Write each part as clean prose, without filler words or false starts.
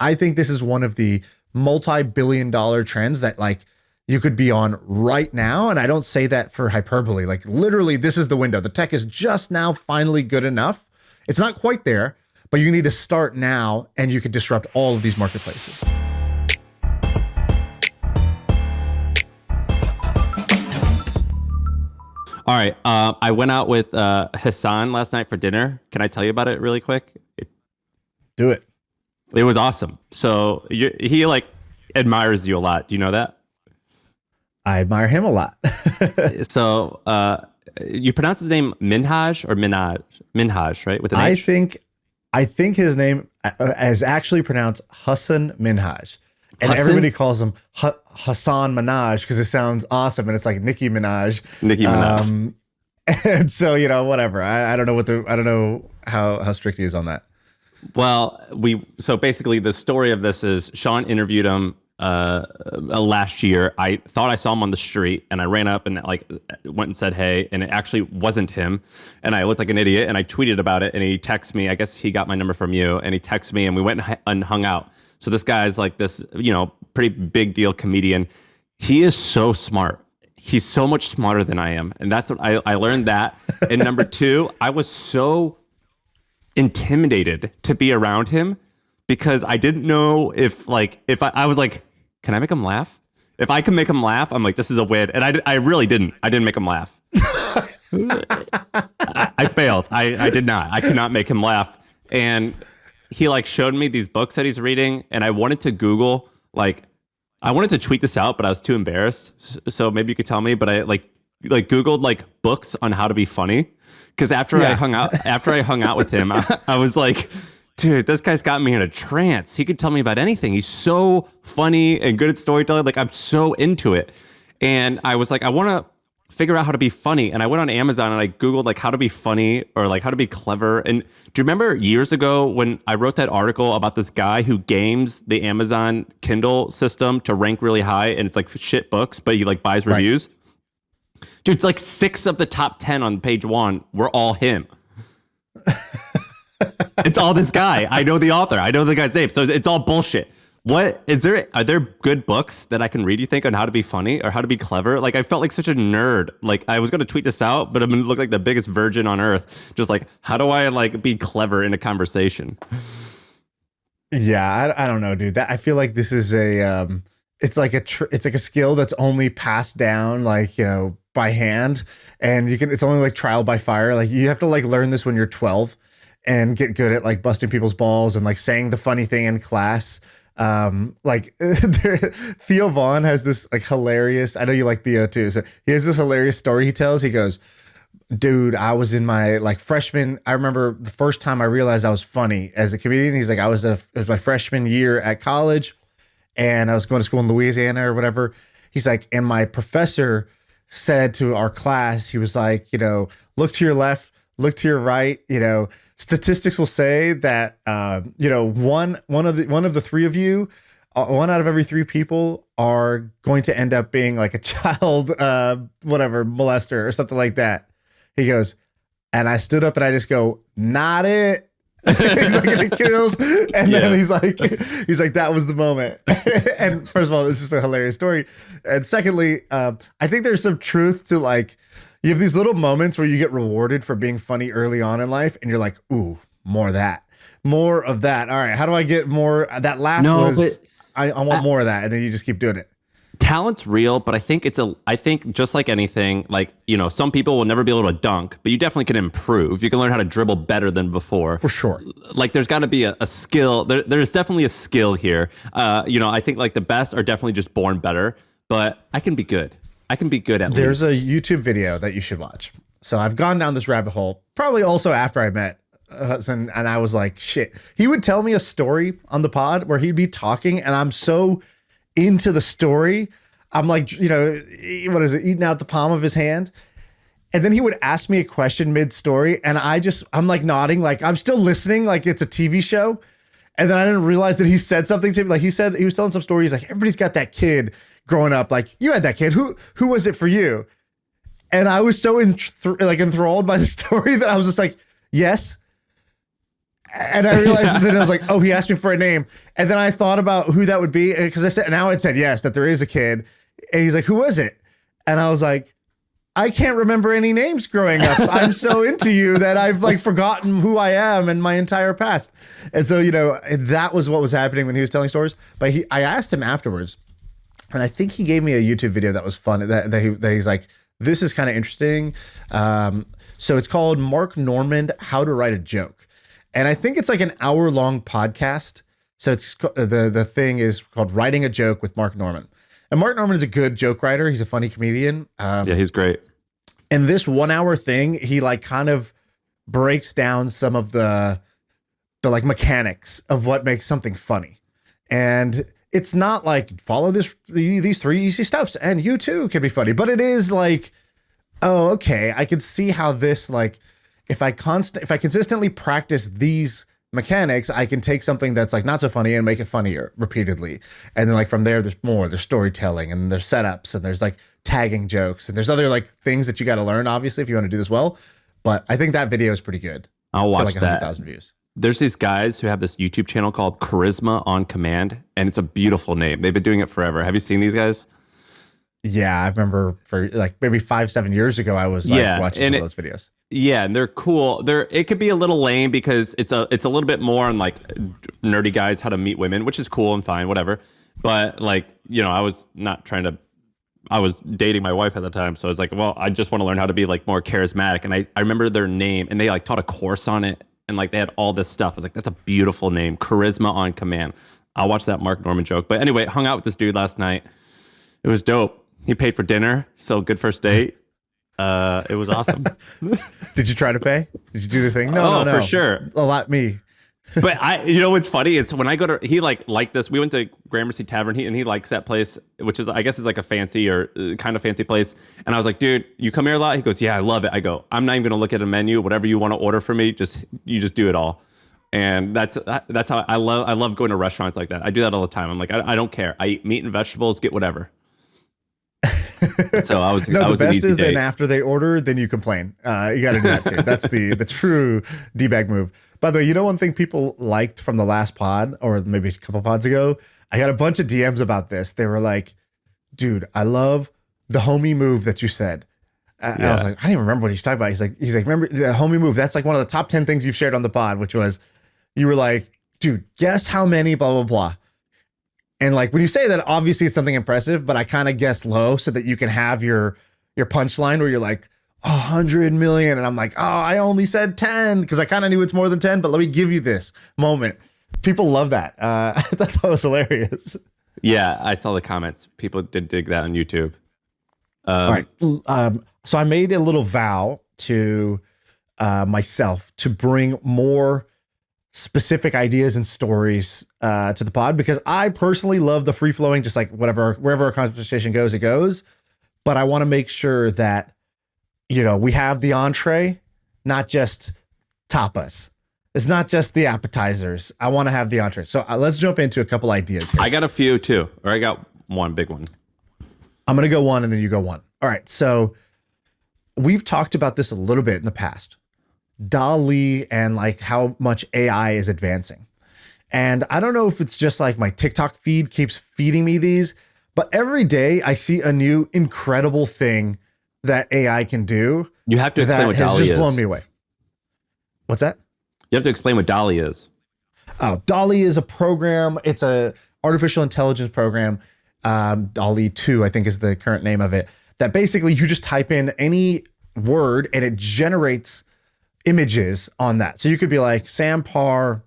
I think this is one of the multi-billion-dollar trends that like you could be on right now. And I don't say that for hyperbole. Like literally, this is the window. The tech is just now finally good enough. It's not quite there, but you need to start now and you could disrupt all of these marketplaces. All right. I went out with Hassan last night for dinner. Can I tell you about it really quick? Do it. It was awesome. So he like admires you a lot. Do you know that? I admire him a lot. So you pronounce his name Minhaj or Minhaj? Minhaj, right? With an H? I think his name is actually pronounced Hassan Minhaj. And Hassan? everybody calls him Hassan Minaj because it sounds awesome and it's like Nicki Minaj. Nicki Minaj. And so, you know, whatever. I don't know how strict he is on that. Well, so basically the story of this is Shaan interviewed him last year. I thought I saw him on the street and I ran up and like went and said, hey, and it actually wasn't him. And I looked like an idiot and I tweeted about it and he texted me. I guess he got my number from you and he texted me and we went and hung out. So this guy's like this, you know, pretty big deal comedian. He is so smart. He's so much smarter than I am. And that's what I learned that. And number two, I was so intimidated to be around him because I didn't know if I was like, can I make him laugh? If I can make him laugh, I'm like, this is a win. And I really didn't. I didn't make him laugh. I failed. I did not. I could not make him laugh. And he like showed me these books that he's reading and I wanted to Google, like, I wanted to tweet this out, but I was too embarrassed. So maybe you could tell me, but I like Googled like books on how to be funny. Cause after I hung out with him, I was like, dude, this guy's got me in a trance. He could tell me about anything. He's so funny and good at storytelling. Like I'm so into it. And I was like, I want to figure out how to be funny. And I went on Amazon and I Googled like how to be funny or like how to be clever. And do you remember years ago when I wrote that article about this guy who games the Amazon Kindle system to rank really high and it's like shit books, but he like buys reviews? Right. Dude, it's like 6 of the top 10 on page 1 were all him. It's all this guy. I know the author. I know the guy's name. So it's all bullshit. Are there good books that I can read, you think, on how to be funny or how to be clever? Like, I felt like such a nerd. Like, I was going to tweet this out, but I'm going to look like the biggest virgin on earth. Just like, how do I like be clever in a conversation? Yeah, I don't know, dude. I feel like this is it's like a skill that's only passed down, like, you know, by hand. And it's only like trial by fire. Like, you have to like learn this when you're 12 and get good at like busting people's balls and like saying the funny thing in class. Like Theo Vaughn has this like hilarious, I know you like Theo too, so he has this hilarious story he tells. He goes, dude, I was in my like freshman, I remember the first time I realized I was funny as a comedian. He's like, it was my freshman year at college and I was going to school in Louisiana or whatever. He's like, and my professor said to our class, he was like, you know, look to your left, look to your right, you know, statistics will say that, you know, one of the 3 of you, 1 out of every 3 people are going to end up being like a child, whatever, molester or something like that. He goes, and I stood up and I just go, not it. He's like getting killed. And then he's like, that was the moment. And first of all, it's just a hilarious story. And secondly, I think there's some truth to like, you have these little moments where you get rewarded for being funny early on in life. And you're like, ooh, more of that. All right. How do I get more? That laugh I want more of that. And then you just keep doing it. Talent's real, but I think I think just like anything, like, you know, some people will never be able to dunk, but you definitely can improve. You can learn how to dribble better than before. For sure. Like there's got to be a skill. There's definitely a skill here. You know, I think like the best are definitely just born better, but I can be good. I can be good at least. There's a YouTube video that you should watch. So I've gone down this rabbit hole, probably also after I met Hudson, and I was like, shit. He would tell me a story on the pod where he'd be talking, and I'm so into the story. I'm like, you know, what is it, eating out the palm of his hand. And then he would ask me a question mid-story, and I'm like nodding, like I'm still listening, like it's a TV show. And then I didn't realize that he said something to me. Like he was telling some story. He's like, everybody's got that kid growing up. Like you had that kid. Who was it for you? And I was so enthralled by the story that I was just like, yes, And I realized that I was like, oh, he asked me for a name. And then I thought about who that would be. Because I said, now it said yes, that there is a kid. And he's like, who was it? And I was like, I can't remember any names growing up. I'm so into you that I've like forgotten who I am and my entire past. And so, you know, that was what was happening when he was telling stories. But I asked him afterwards, and I think he gave me a YouTube video that was fun. That he's like, this is kind of interesting. So it's called Mark Normand, How to Write a Joke. And I think it's like an hour-long podcast. So it's the thing is called Writing a Joke with Mark Normand. And Mark Normand is a good joke writer. He's a funny comedian. Yeah, he's great. And this 1 hour thing, he like kind of breaks down some of the like mechanics of what makes something funny. And it's not like follow these 3 easy steps and you too can be funny, but it is like, oh, okay, I can see how this, like, if I consistently practice these mechanics, I can take something that's like not so funny and make it funnier repeatedly. And then like from there's storytelling and there's setups and there's like tagging jokes and there's other like things that you got to learn, obviously, if you want to do this well. But I think that video is pretty good. I'll watch like that. 100,000 views. There's these guys who have this YouTube channel called Charisma on Command, and it's a beautiful name. They've been doing it forever. Have you seen these guys? Yeah, I remember for like maybe 5-7 years ago, I was like watching some of those videos. Yeah, and they're cool. It could be a little lame because it's a little bit more on like nerdy guys how to meet women, which is cool and fine, whatever. But like, you know, I was dating my wife at the time, so I was like, well, I just want to learn how to be like more charismatic. And I remember their name, and they like taught a course on it, and like they had all this stuff. I was like, that's a beautiful name, Charisma on Command. I'll watch that Mark Normand joke. But anyway, hung out with this dude last night. It was dope. He paid for dinner, so good first date. It was awesome. Did you try to pay? Did you do the thing? No, for sure. A lot me. But you know what's funny is when I go to, he liked this. We went to Gramercy Tavern, and he likes that place, which is, I guess, is like a fancy or kind of fancy place. And I was like, dude, you come here a lot? He goes, yeah, I love it. I go, I'm not even gonna look at a menu. Whatever you want to order for me, you just do it all. And that's how I love going to restaurants like that. I do that all the time. I'm like, I don't care. I eat meat and vegetables, get whatever. So I was no. I was the best is date. then after they order, then you complain. You got to do that too. That's the true D-bag move. By the way, you know one thing people liked from the last pod, or maybe a couple pods ago, I got a bunch of DMs about this. They were like, "Dude, I love the homie move that you said." And I was like, I don't even remember what he's talking about. He's like, remember the homie move? That's like one of the top 10 things you've shared on the pod, which was you were like, "Dude, guess how many blah blah blah." And like when you say that, obviously it's something impressive, but I kind of guess low so that you can have your punchline where you're like 100 million. And I'm like, oh, I only said 10 because I kind of knew it's more than 10, but let me give you this moment. People love that. I thought that was hilarious. Yeah, I saw the comments. People did dig that on YouTube. All right. So I made a little vow to myself to bring more specific ideas and stories to the pod, because I personally love the free flowing, just like wherever a conversation goes, it goes. But I want to make sure that, you know, we have the entree, not just tapas. It's not just the appetizers. I want to have the entree. So let's jump into a couple ideas here. I got a few too, or I got one big one. I'm going to go one and then you go one. All right. So we've talked about this a little bit in the past. DALL-E and like how much AI is advancing. And I don't know if it's just like my TikTok feed keeps feeding me these, but every day I see a new incredible thing that AI can do. You have to explain what DALL-E is. Has just blown me away. What's that? You have to explain what DALL-E is. Oh, DALL-E is a program. It's a artificial intelligence program. DALL-E 2, I think, is the current name of it. That basically you just type in any word and it generates images on that. So you could be like Sam Parr,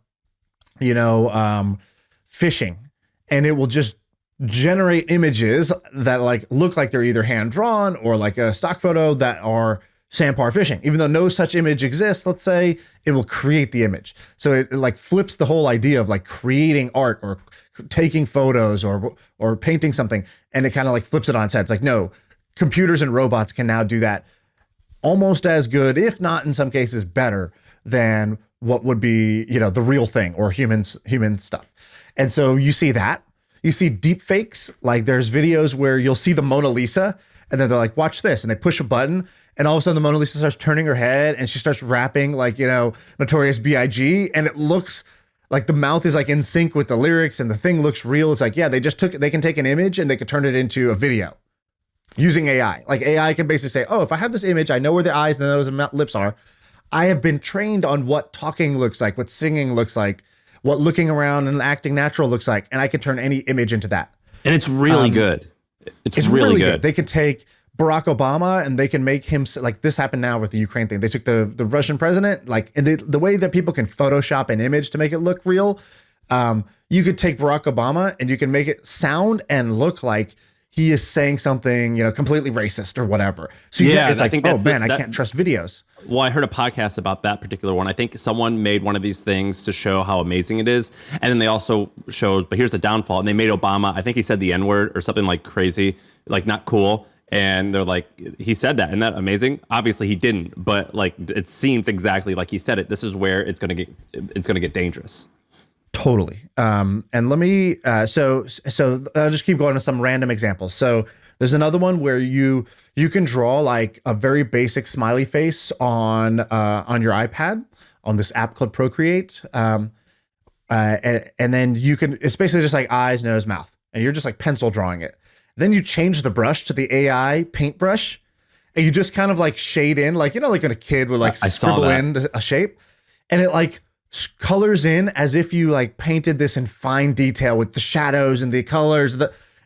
you know, fishing, and it will just generate images that like look like they're either hand drawn or like a stock photo that are Sam Parr fishing. Even though no such image exists, let's say, it will create the image. So it like flips the whole idea of like creating art or taking photos or painting something, and it kind of like flips it on its head. It's like, no, computers and robots can now do that almost as good, if not in some cases better than what would be, you know, the real thing or human stuff. And so you see that. You see deep fakes. Like there's videos where you'll see the Mona Lisa And then they're like, watch this. And they push a button. And all of a sudden the Mona Lisa starts turning her head and she starts rapping like, Notorious B.I.G. And it looks like the mouth is like in sync with the lyrics and the thing looks real. It's like, yeah, they can take an image and they can turn it into a video using AI. Like AI can basically say, oh, if I have this image, I know where the eyes and the nose and lips are. I have been trained on what talking looks like, what singing looks like, what looking around and acting natural looks like. And I can turn any image into that. And it's really good. It's really good. They can take Barack Obama and they can make him, like this happened now with the Ukraine thing. They took the Russian president, like, and the way that people can Photoshop an image to make it look real. You could take Barack Obama and you can make it sound and look like he is saying something, completely racist or whatever. So it's like, I think I can't trust videos. Well, I heard a podcast about that particular one. I think someone made one of these things to show how amazing it is. And then they also showed, but here's the downfall. And they made Obama, I think he said the N-word or something like crazy, like not cool. And they're like, he said that. Isn't that amazing? Obviously he didn't, but like, it seems exactly like he said it. This is where it's going to get dangerous. Totally. And let me, so I'll just keep going with some random examples. So there's another one where you can draw like a very basic smiley face on your iPad on this app called Procreate. And then it's basically just like eyes, nose, mouth, and you're just like pencil drawing it. Then you change the brush to the AI paintbrush and you just kind of like shade in, like, like when a kid would like scribble in a shape, and it like colors in as if you like painted this in fine detail with the shadows and the colors,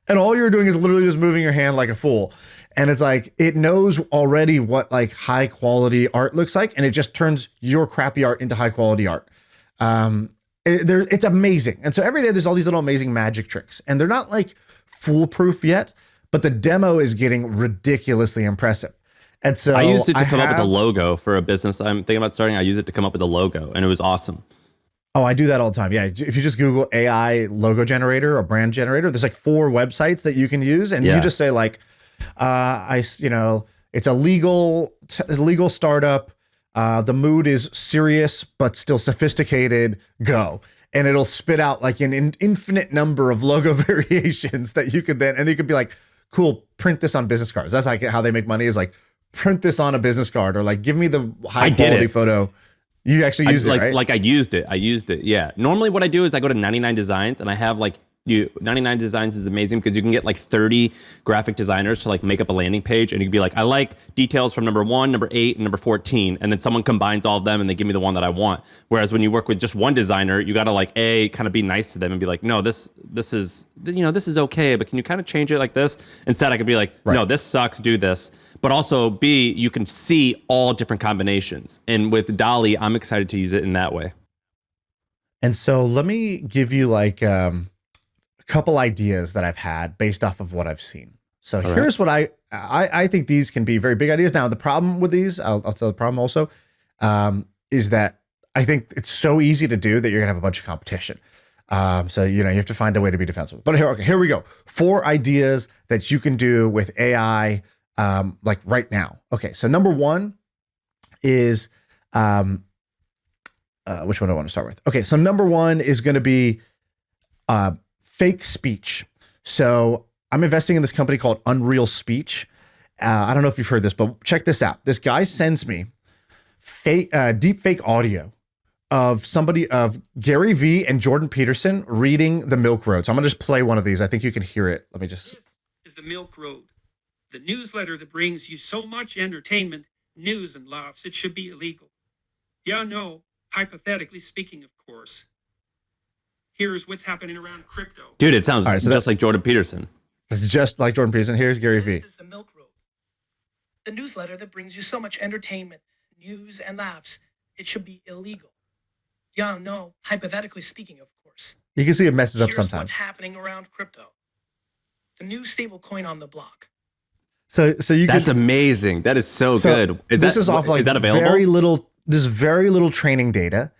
and all you're doing is literally just moving your hand like a fool. And it's like, it knows already what like high quality art looks like. And it just turns your crappy art into high quality art. It's amazing. And so every day there's all these little amazing magic tricks, and they're not like foolproof yet, but the demo is getting ridiculously impressive. And so I used it to come up with a logo for a business I'm thinking about starting. I use it to come up with a logo, and it was awesome. Oh, I do that all the time. Yeah. If you just Google AI logo generator or brand generator, there's like 4 websites that you can use. And you just say like, it's a legal startup. The mood is serious, but still sophisticated. Go. And it'll spit out like an infinite number of logo variations that you could then, and you could be like, cool, print this on business cards. That's like how they make money, is like, print this on a business card, or like, give me the high quality photo. You actually use it, right? Like I used it. Yeah. Normally what I do is I go to 99 Designs and I have like 99 Designs is amazing because you can get like 30 graphic designers to like make up a landing page, and you can be like, I like details from number 1, number 8, and number 14. And then someone combines all of them and they give me the one that I want. Whereas when you work with just one designer, you got to like kind of be nice to them and be like, no, this is okay, but can you kind of change it like this? Instead, I could be like, no, this sucks, do this. But also B, you can see all different combinations. And with DALL-E, I'm excited to use it in that way. And so let me give you like, couple ideas that I've had based off of what I've seen. So here's what I think these can be very big ideas. Now, the problem with these, I'll tell the problem also, is that I think it's so easy to do that you're gonna have a bunch of competition. So, you have to find a way to be defensible. But here we go. 4 ideas that you can do with AI, like right now. Okay, so number 1 is, which one do I want to start with? Okay, so number 1 is gonna be, fake speech. So I'm investing in this company called Unreal Speech. I don't know if you've heard this, but check this out. This guy sends me deepfake audio of Gary Vee and Jordan Peterson reading The Milk Road. So I'm gonna just play one of these. I think you can hear it. Let me just. This is The Milk Road, the newsletter that brings you so much entertainment, news, and laughs. It should be illegal. Yeah, no, hypothetically speaking, of course. Here's what's happening around crypto. Dude, it sounds just like Jordan Peterson. It's just like Jordan Peterson. Here's Gary Vee. This is The Milk Road, the newsletter that brings you so much entertainment, news, and laughs. It should be illegal. Yeah, no, hypothetically speaking, of course. You can see it messes up Here's sometimes. what's happening around crypto. The new stable coin on the block. So you That's amazing. That is so good. Is that available? Very little training data.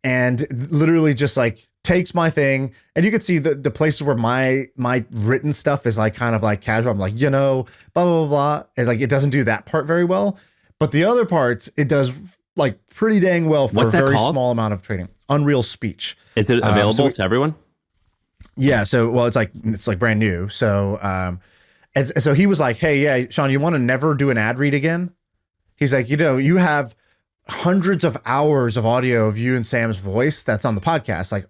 And literally just like takes my thing, and you could see the places where my written stuff is like kind of like casual. I'm like, blah, blah, blah, blah. And like, it doesn't do that part very well, but the other parts, it does like pretty dang well for a very small amount of training. Unreal Speech. Is it available to everyone? Yeah. So, well, it's like brand new. So, And so he was like, hey, yeah, Shaan, you want to never do an ad read again? He's like, you have hundreds of hours of audio of you and Sam's voice that's on the podcast. Like,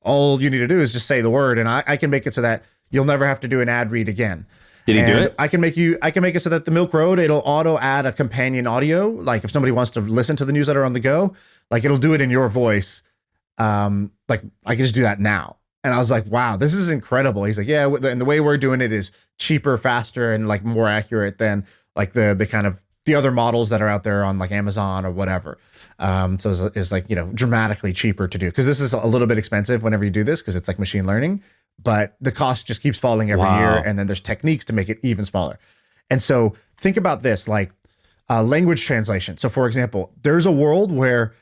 all you need to do is just say the word, and I can make it so that you'll never have to do an ad read again. Did he do it? I can make it so that the Milk Road, it'll auto add a companion audio. Like if somebody wants to listen to the newsletter on the go, like it'll do it in your voice. Like I can just do that now. And I was like, wow, this is incredible. He's like, yeah, and the way we're doing it is cheaper, faster, and like more accurate than like the kind of the other models that are out there on like Amazon or whatever. So it's like, dramatically cheaper to do, because this is a little bit expensive whenever you do this, because it's like machine learning, but the cost just keeps falling every year. And then there's techniques to make it even smaller. And so think about this, like language translation. So for example, there's a world where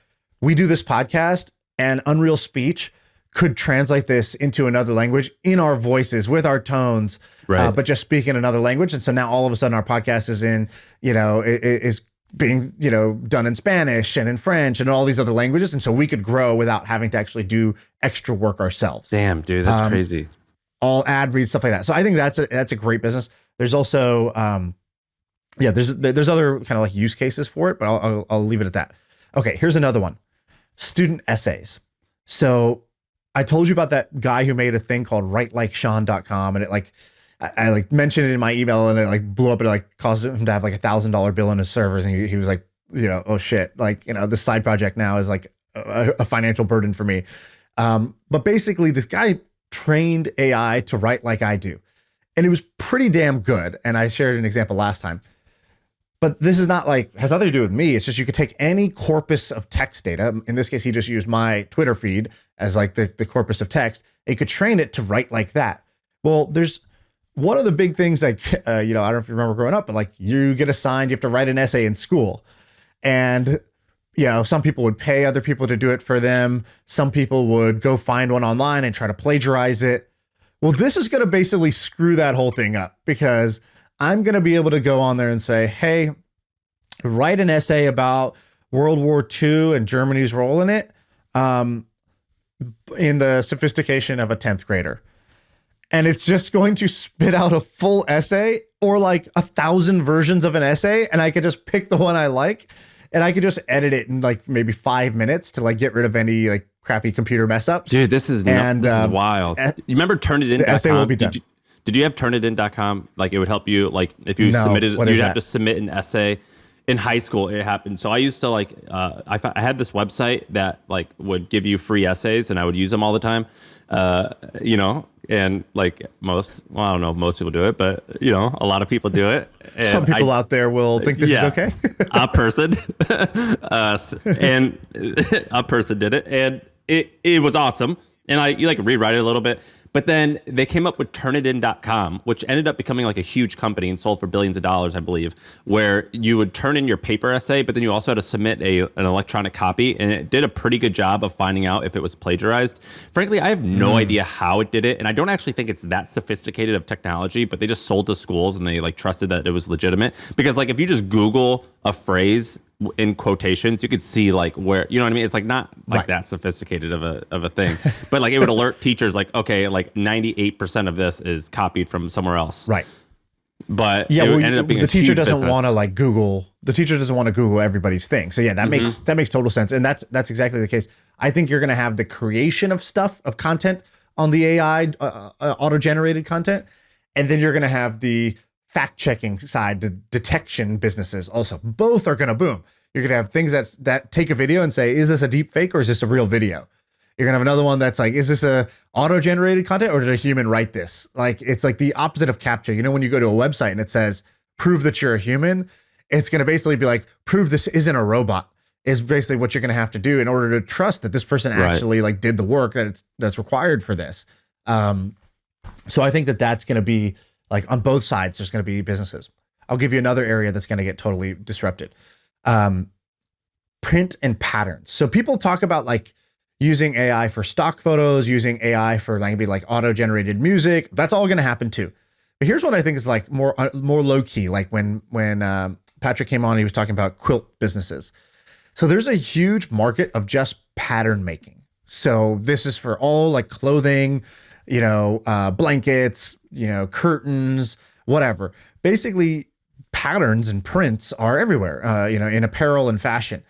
we do this podcast and Unreal Speech could translate this into another language in our voices with our tones, right. But just speak in another language. And so now all of a sudden our podcast is in, is being, done in Spanish and in French and all these other languages. And so we could grow without having to actually do extra work ourselves. Damn, dude, that's crazy. All ad reads, stuff like that. So I think that's a great business. There's also, there's other kind of like use cases for it, but I'll leave it at that. Okay, here's another one. Student essays. So I told you about that guy who made a thing called writelikeshaan.com, and it like, I like mentioned it in my email, and it like blew up, and it like caused him to have like $1,000 bill on his servers. And he was like, oh shit, like, this side project now is like a financial burden for me. But basically this guy trained AI to write like I do. And it was pretty damn good. And I shared an example last time. But this is not like, has nothing to do with me. It's just you could take any corpus of text data. In this case, he just used my Twitter feed as like the corpus of text. It could train it to write like that. Well, there's one of the big things like, I don't know if you remember growing up, but like you get assigned, you have to write an essay in school. And, some people would pay other people to do it for them. Some people would go find one online and try to plagiarize it. Well, this is going to basically screw that whole thing up, because I'm going to be able to go on there and say, hey, write an essay about World War II and Germany's role in it, in the sophistication of a 10th grader. And it's just going to spit out a full essay, or like 1,000 versions of an essay. And I could just pick the one I like, and I could just edit it in like maybe 5 minutes to like get rid of any like crappy computer mess ups. Dude, this is wild. You remember Turnitin.com? The essay will be done. Did you have Turnitin.com? Like it would help you, like if you submitted, you'd have to submit an essay. In high school, it happened. So I used to like, I had this website that like would give you free essays, and I would use them all the time. And like most people do it, but a lot lot people do it. And some people out there will think this is okay. A person, and a person did it, and it was awesome. And you like rewrite it a little bit. But then they came up with Turnitin.com, which ended up becoming like a huge company and sold for billions of dollars, I believe, where you would turn in your paper essay, but then you also had to submit an electronic copy. And it did a pretty good job of finding out if it was plagiarized. Frankly, I have no idea how it did it. And I don't actually think it's that sophisticated of technology, but they just sold to schools and they like trusted that it was legitimate. Because like if you just Google a phrase in quotations, you could see like where, you know what I mean? It's like not like that sophisticated of a thing, but like it would alert teachers like, okay, like 98% of this is copied from somewhere else. Right. But yeah, it ended up being the teacher doesn't business. want to like Google. The teacher doesn't want to Google everybody's thing. So yeah, that makes total sense. And that's exactly the case. I think you're going to have the creation of stuff, of content on the AI, auto-generated content. And then you're going to have the fact-checking side, the detection businesses also. Both are going to boom. You're going to have things that take a video and say, is this a deep fake or is this a real video? You're going to have another one that's like, is this a auto-generated content or did a human write this? Like, it's like the opposite of captcha. When you go to a website and it says, prove that you're a human, it's going to basically be like, prove this isn't a robot, is basically what you're going to have to do in order to trust that this person actually like did the work that's required for this. So I think that's going to be like on both sides, there's going to be businesses. I'll give you another area that's going to get totally disrupted. Print and patterns. So people talk about like using AI for stock photos, using AI for maybe like auto-generated music. That's all going to happen too. But here's what I think is like more low key. Like when Patrick came on, he was talking about quilt businesses. So there's a huge market of just pattern making. So this is for all like clothing, blankets, curtains, whatever. Basically, patterns and prints are everywhere, in apparel and fashion.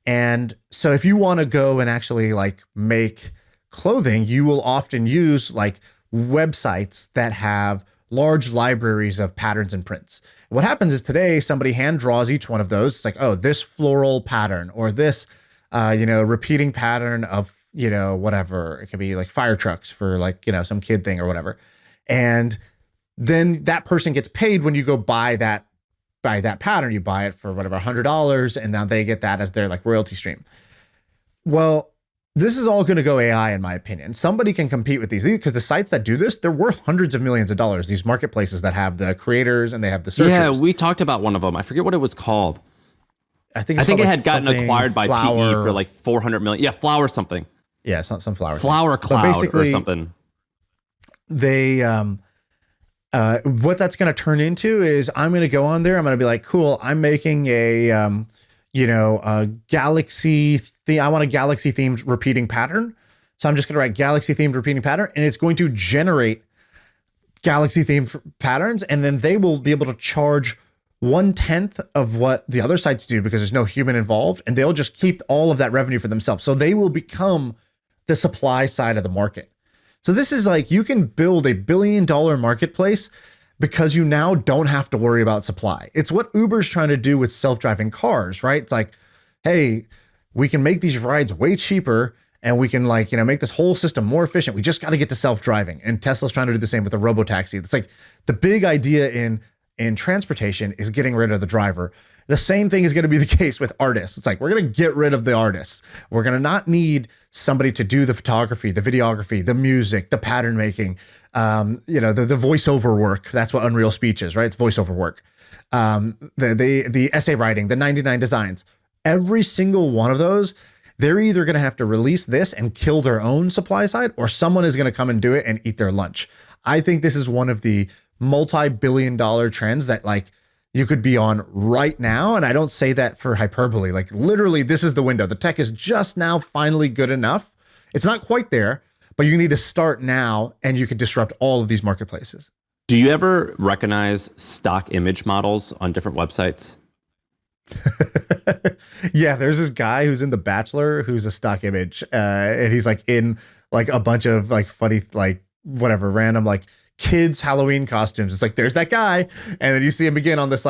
And so if you want to go and actually like make clothing, you will often use like websites that have large libraries of patterns and prints. What happens is today somebody hand draws each one of those. It's like, oh, this floral pattern or this, repeating pattern of, whatever. It could be like fire trucks for like, some kid thing or whatever. And then that person gets paid when you go buy that pattern. You buy it for whatever, $100, and now they get that as their like royalty stream. Well, this is all going to go AI, in my opinion. Somebody can compete with these because the sites that do this, they're worth hundreds of millions of dollars. These marketplaces that have the creators and they have the searchers. Yeah, we talked about one of them. I forget what it was called. I think it had gotten acquired by PE for like 400 million. Yeah, flower something. Yeah, it's not some flower. Flower cloud or something. They what that's going to turn into is I'm going to go on there. I'm going to be like, cool, I'm making a galaxy theme. I want a galaxy themed repeating pattern. So I'm just going to write galaxy themed repeating pattern, and it's going to generate galaxy themed patterns. And then they will be able to charge 1/10 of what the other sites do because there's no human involved. And they'll just keep all of that revenue for themselves. So they will become the supply side of the market. So this is like, you can build $1 billion marketplace because you now don't have to worry about supply. It's what Uber's trying to do with self-driving cars, right? It's like, hey, we can make these rides way cheaper and we can make this whole system more efficient. We just got to get to self-driving. And Tesla's trying to do the same with the robotaxi. It's like the big idea in transportation is getting rid of the driver. The same thing is going to be the case with artists. It's like, we're going to get rid of the artists. We're going to not need somebody to do the photography, the videography, the music, the pattern making, the voiceover work. That's what Unreal Speech is, right? It's voiceover work. The essay writing, the 99 designs, every single one of those, they're either going to have to release this and kill their own supply side, or someone is going to come and do it and eat their lunch. I think this is one of the multi-billion-dollar trends that you could be on right now. And I don't say that for hyperbole. Like literally, this is the window. The tech is just now finally good enough. It's not quite there, but you need to start now and you could disrupt all of these marketplaces. Do you ever recognize stock image models on different websites? Yeah, there's this guy who's in The Bachelor who's a stock image. And he's in a bunch of funny, whatever, random kids Halloween costumes. It's like, there's that guy. And then you see him again on this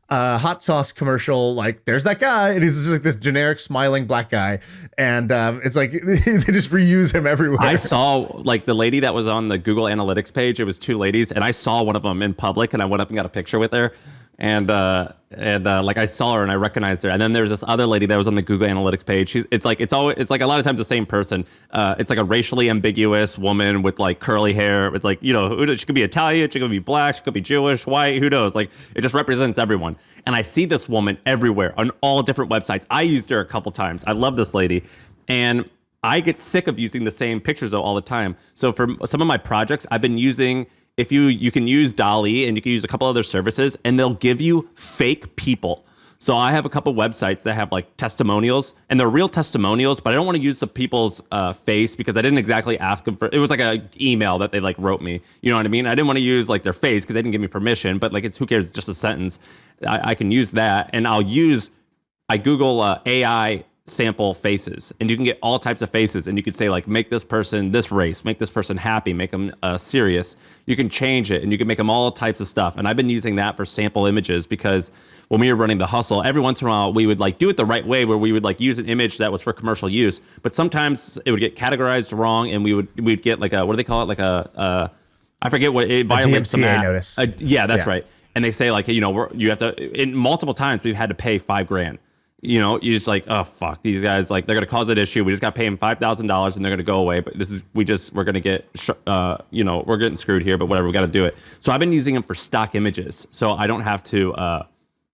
hot sauce commercial, there's that guy. And he's just this generic smiling black guy. And it's like, they just reuse him everywhere. I saw the lady that was on the Google Analytics page. It was two ladies. And I saw one of them in public and I went up and got a picture with her. And I saw her and I recognized her. And then there's this other lady that was on the Google Analytics page. It's a lot of times the same person. It's like a racially ambiguous woman with curly hair. It's she could be Italian, she could be black, she could be Jewish, white, who knows? It just represents everyone. And I see this woman everywhere on all different websites. I used her a couple times. I love this lady. And I get sick of using the same pictures though all the time. So for some of my projects, I've been using, if you can use DALL-E and you can use a couple other services and they'll give you fake people. So I have a couple websites that have testimonials and they're real testimonials, but I don't want to use the people's face because I didn't exactly ask them for, it was an email that they wrote me. You know what I mean? I didn't want to use their face because they didn't give me permission, but it's, who cares? It's just a sentence. I can use that and I Google AI sample faces and you can get all types of faces and you could say make this person this race, make this person happy, make them serious. You can change it and you can make them all types of stuff. And I've been using that for sample images because when we were running The Hustle, every once in a while we would do it the right way where we would use an image that was for commercial use, but sometimes it would get categorized wrong and we'd get what do they call it? I forget what it violates some notice. Yeah, that's right. And they say you have to, in multiple times we've had to pay $5,000. You're just oh fuck, these guys they're gonna cause an issue. We just got to pay them $5,000 and they're gonna go away. But we're gonna get we're getting screwed here. But whatever, we got to do it. So I've been using them for stock images, so I don't have to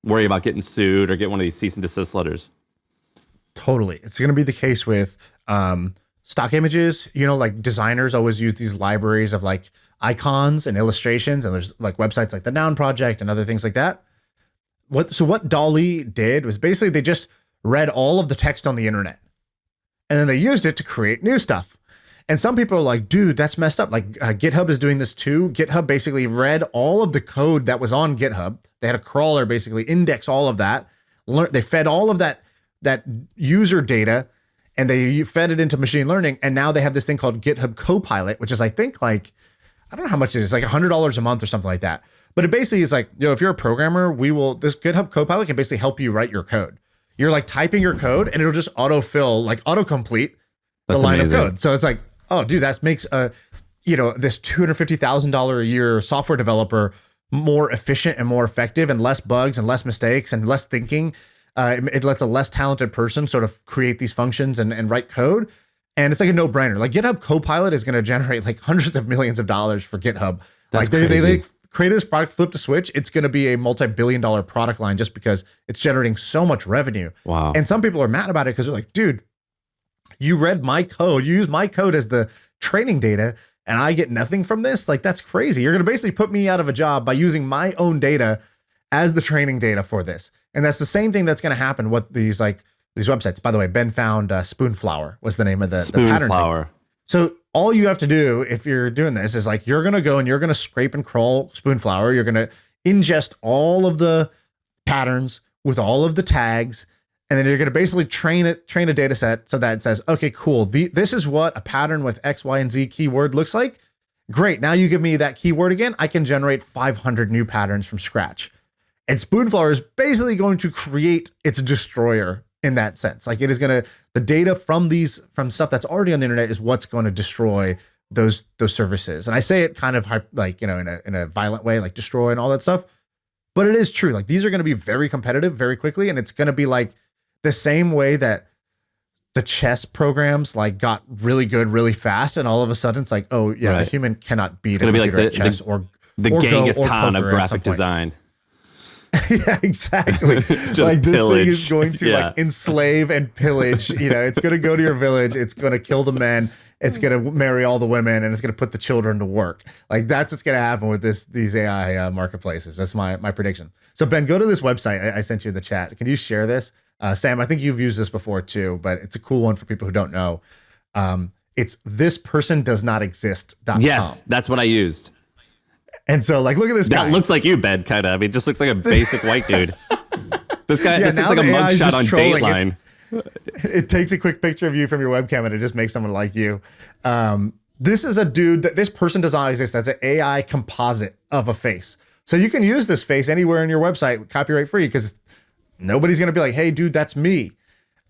worry about getting sued or get one of these cease and desist letters. Totally, it's gonna be the case with stock images. Designers always use these libraries of icons and illustrations, and there's websites like the Noun Project and other things like that. What DALL-E did was basically they just read all of the text on the internet and then they used it to create new stuff. And some people are like, dude, that's messed up. Like GitHub is doing this too. GitHub basically read all of the code that was on GitHub. They had a crawler basically index all of that. They fed all of that user data, and they fed it into machine learning. And now they have this thing called GitHub Copilot, which is, I think, like, I don't know how much it is, like $100 a month or something like that. But it basically is like, if you're a programmer, this GitHub Copilot can basically help you write your code. You're like typing your code and it'll just autofill, like autocomplete the line of code. So it's like, oh, dude, that makes this $250,000 a year software developer more efficient and more effective, and less bugs and less mistakes and less thinking. It lets a less talented person sort of create these functions and write code. And it's like a no-brainer. Like GitHub Copilot is going to generate like hundreds of millions of dollars for GitHub. That's like crazy. They created this product, flip the switch. It's going to be a multi-billion-dollar product line just because it's generating so much revenue. Wow. And some people are mad about it because they're like, dude, you read my code, you use my code as the training data, and I get nothing from this? Like, that's crazy. You're going to basically put me out of a job by using my own data as the training data for this. And that's the same thing that's going to happen with these websites. By the way, Ben found Spoonflower was the name of the pattern Spoonflower. So all you have to do if you're doing this is like, you're going to go and you're going to scrape and crawl Spoonflower. You're going to ingest all of the patterns with all of the tags. And then you're going to basically train a data set so that it says, okay, cool. This is what a pattern with X, Y, and Z keyword looks like. Great. Now you give me that keyword again. I can generate 500 new patterns from scratch. And Spoonflower is basically going to create its destroyer in that sense. Like, it is going to, the data from stuff that's already on the internet is what's going to destroy those services. And I say it kind of like, in a violent way, like destroy and all that stuff. But it is true. Like, these are going to be very competitive very quickly. And it's going to be like the same way that the chess programs like got really good really fast. And all of a sudden it's like, oh yeah, Right. The human cannot beat It's a going to be computer like at chess or Genghis Go or Khan of poker at some graphic point. design. Yeah, exactly. Just like, this pillage. thing is going to like enslave and pillage. It's going to go to your village. It's going to kill the men. It's going to marry all the women, and it's going to put the children to work. Like, that's what's going to happen with these AI marketplaces. That's my prediction. So Ben, go to this website I sent you in the chat. Can you share this? Sam, I think you've used this before too, but it's a cool one for people who don't know. It's thispersondoesnotexist.com. Yes, that's what I used. And so, like, look at this guy. That looks like you, Ben, kind of. I mean, just looks like a basic white dude. This guy, Yeah, this looks now like a the AI is mugshot just on trolling. Dateline. It takes a quick picture of you from your webcam and it just makes someone like you. This is a dude that this person does not exist. That's an AI composite of a face. So you can use this face anywhere in your website, copyright free, because nobody's going to be like, hey, dude, that's me.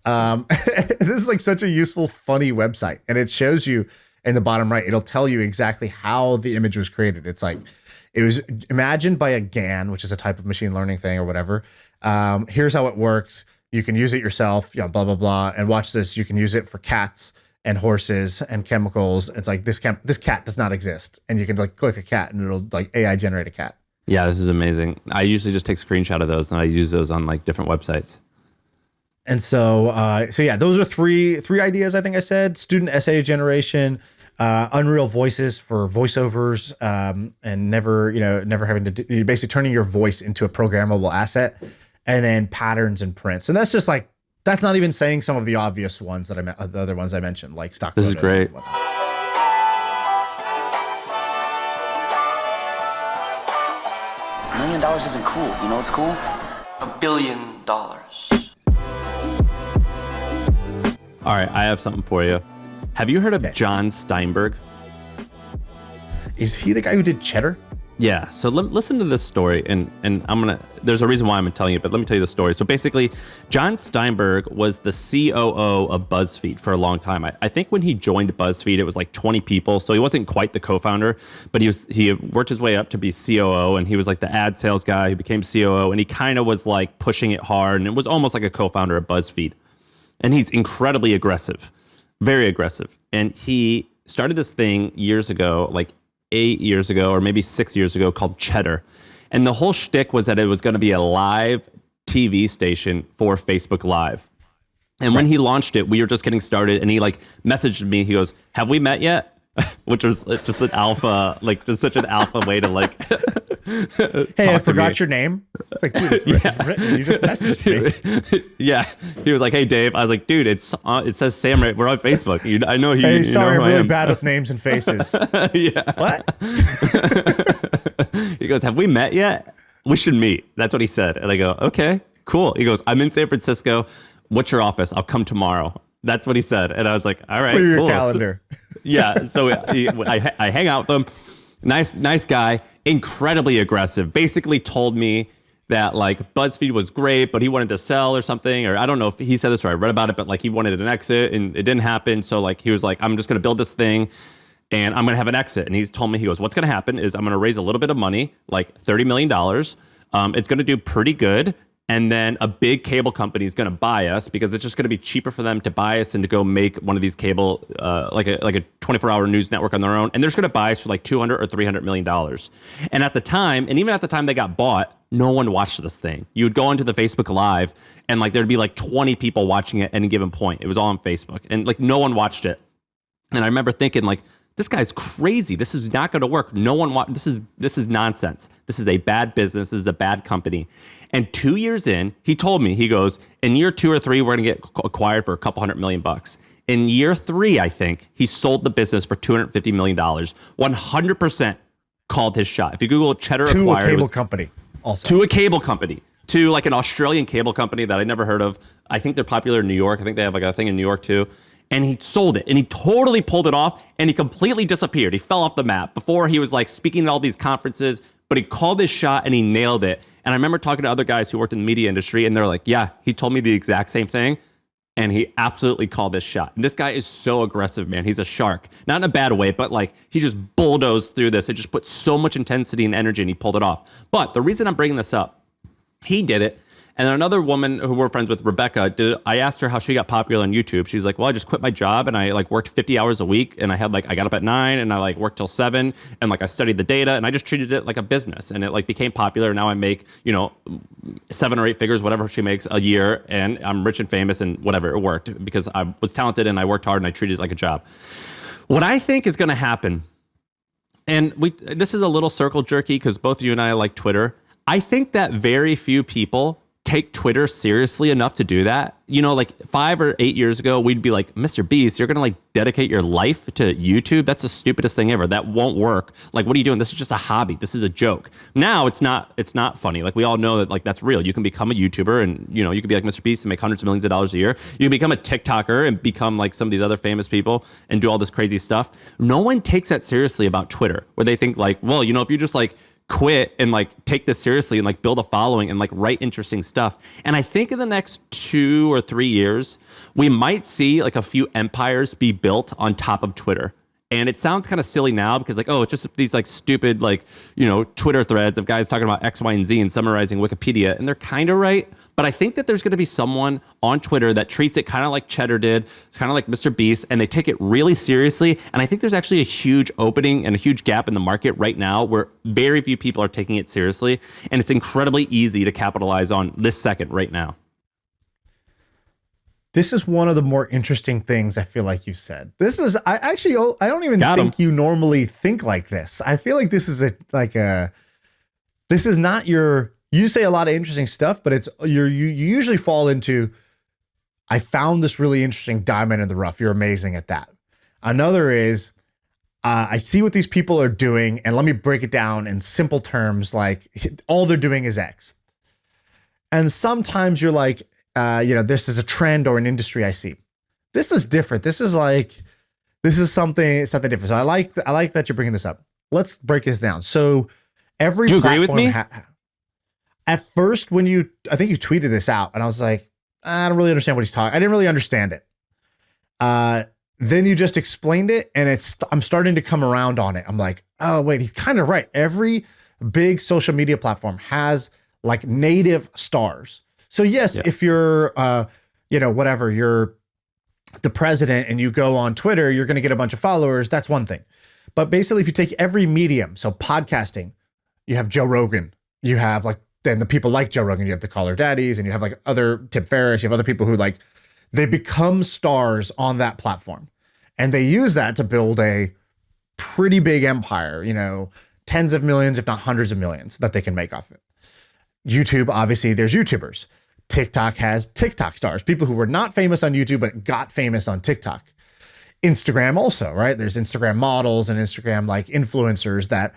This is like such a useful, funny website. And it shows you in the bottom right, it'll tell you exactly how the image was created. It's like, it was imagined by a GAN, which is a type of machine learning thing or whatever. Here's how it works. You can use it yourself, blah, blah, blah. And watch this. You can use it for cats and horses and chemicals. It's like, this cat does not exist. And you can like click a cat and it'll like AI generate a cat. Yeah, this is amazing. I usually just take a screenshot of those and I use those on like different websites. And so yeah, those are three ideas. I think I said student essay generation, Unreal Voices for voiceovers, and never having to you're basically turning your voice into a programmable asset, and then patterns and prints. And that's just like, that's not even saying some of the obvious ones that the other ones I mentioned, like stock. This is great. $1 million isn't cool. You know what's cool? $1 billion. All right, I have something for you. Have you heard of John Steinberg? Is he the guy who did Cheddar? Yeah, so listen to this story, and there's a reason why I'm telling you, but let me tell you the story. So basically, John Steinberg was the COO of BuzzFeed for a long time. I think when he joined BuzzFeed, it was like 20 people, so he wasn't quite the co-founder, but he worked his way up to be COO, and he was like the ad sales guy who became COO, and he kind of was like pushing it hard, and it was almost like a co-founder of BuzzFeed. And he's incredibly aggressive, very aggressive. And he started this thing years ago, like 8 years ago, or maybe 6 years ago, called Cheddar. And the whole shtick was that it was going to be a live TV station for Facebook Live. And when he launched it, we were just getting started, and he like messaged me. He goes, "Have we met yet?" Which was just an alpha, like just such an alpha way to like Hey, I talk to me. forgot your name. It's like, dude, it's written. You just messaged me. Yeah, he was like, "Hey, Dave." I was like, "Dude, it says Sam right. We're on Facebook. I know he. Hey, you sorry, know I'm who I really am." bad with names and faces. Yeah. What? He goes, "Have we met yet? We should meet." That's what he said. And I go, "Okay, cool." He goes, "I'm in San Francisco. What's your office? I'll come tomorrow." That's what he said. And I was like, "All right, Clear your cool." calendar. Yeah. So I hang out with him. Nice guy, incredibly aggressive. Basically told me that like BuzzFeed was great, but he wanted to sell or something. Or I don't know if he said this or I read about it, but like he wanted an exit and it didn't happen. So like he was like, "I'm just going to build this thing and I'm going to have an exit." And he's told me, he goes, "What's going to happen is I'm going to raise a little bit of money, like $30 million. It's going to do pretty good. And then a big cable company is going to buy us because it's just going to be cheaper for them to buy us and to go make one of these cable, like a 24-hour news network on their own. And they're just going to buy us for like $200 or $300 million. And at the time, and even at the time they got bought, no one watched this thing. You would go onto the Facebook Live and like there'd be like 20 people watching it at any given point. It was all on Facebook and like no one watched it. And I remember thinking like, this guy's crazy. This is not going to work. No one this is nonsense. This is a bad business. This is a bad company. And 2 years in, he told me, he goes, in year 2 or 3, we're going to get acquired for a couple $100 million. In year 3, I think he sold the business for $250 million. 100% called his shot. If you Google Cheddar To acquired, a cable company also. to a cable company, to like an Australian cable company that I never heard of. I think they're popular in New York. I think they have like a thing in New York too. And he sold it and he totally pulled it off and he completely disappeared. He fell off the map. Before he was like speaking at all these conferences, but he called his shot and he nailed it. And I remember talking to other guys who worked in the media industry and they're like, yeah, he told me the exact same thing. And he absolutely called this shot. And this guy is so aggressive, man. He's a shark. Not in a bad way, but like he just bulldozed through this. It just put so much intensity and energy and he pulled it off. But the reason I'm bringing this up, he did it. And then another woman who we're friends with, Rebecca, I asked her how she got popular on YouTube. She's like, well, I just quit my job and I like worked 50 hours a week and I got up at 9 and I like worked till 7 and like I studied the data and I just treated it like a business and it like became popular. Now I make, 7 or 8 figures, whatever she makes a year, and I'm rich and famous and whatever. It worked because I was talented and I worked hard and I treated it like a job. What I think is going to happen, and this is a little circle jerky because both you and I like Twitter. I think that very few people take Twitter seriously enough to do that. Like 5 or 8 years ago, we'd be like, Mr. Beast, you're going to like dedicate your life to YouTube? That's the stupidest thing ever. That won't work. Like, what are you doing? This is just a hobby. This is a joke. Now it's not funny. Like we all know that like that's real. You can become a YouTuber and you can be like Mr. Beast and make hundreds of millions of dollars a year. You can become a TikToker and become like some of these other famous people and do all this crazy stuff. No one takes that seriously about Twitter, where they think like, well, if you just like quit and like take this seriously and like build a following and like write interesting stuff. And I think in the next 2 or 3 years, we might see like a few empires be built on top of Twitter. And it sounds kind of silly now because like, oh, it's just these like stupid, like, Twitter threads of guys talking about X, Y, and Z and summarizing Wikipedia. And they're kind of right. But I think that there's going to be someone on Twitter that treats it kind of like Cheddar did. It's kind of like Mr. Beast, and they take it really seriously. And I think there's actually a huge opening and a huge gap in the market right now where very few people are taking it seriously. And it's incredibly easy to capitalize on this second right now. This is one of the more interesting things I feel like you said. I don't even think you normally think like this. I feel like this is this is not you say a lot of interesting stuff, but you usually fall into, I found this really interesting diamond in the rough. You're amazing at that. Another is, I see what these people are doing and let me break it down in simple terms. Like all they're doing is X. And sometimes you're like, this is a trend or an industry I see. This is different. This is something different. So I like that you're bringing this up. Let's break this down. So every Do you agree with me? At first, I think you tweeted this out and I was like, I don't really understand what he's talking. I didn't really understand it. Then you just explained it and I'm starting to come around on it. I'm like, oh wait, he's kind of right. Every big social media platform has like native stars. So yes, if you're, you're the president and you go on Twitter, you're going to get a bunch of followers. That's one thing. But basically, if you take every medium, so podcasting, you have Joe Rogan, you have then the people like Joe Rogan, you have the Caller Daddies, and you have like other Tim Ferriss, you have other people who they become stars on that platform. And they use that to build a pretty big empire, 10 tens of millions, if not hundreds of millions that they can make off it. YouTube, obviously, there's YouTubers. TikTok has TikTok stars, people who were not famous on YouTube, but got famous on TikTok. Instagram also, right? There's Instagram models and Instagram like influencers that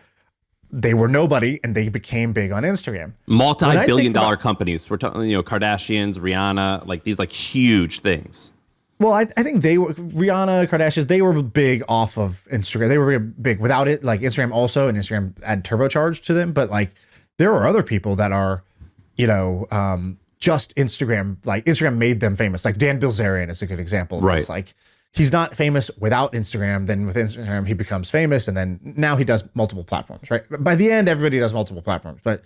they were nobody and they became big on Instagram. Multi-billion-dollar companies. We're talking, Kardashians, Rihanna, like these like huge things. Well, I think Rihanna, Kardashians, they were big off of Instagram. They were big without it. Like Instagram also, and Instagram add turbocharged to them. But like there are other people that are, just Instagram. Like Instagram made them famous. Like Dan Bilzerian is a good example of this. Like he's not famous without Instagram. Then with Instagram, he becomes famous. And then now he does multiple platforms, right? By the end, everybody does multiple platforms. But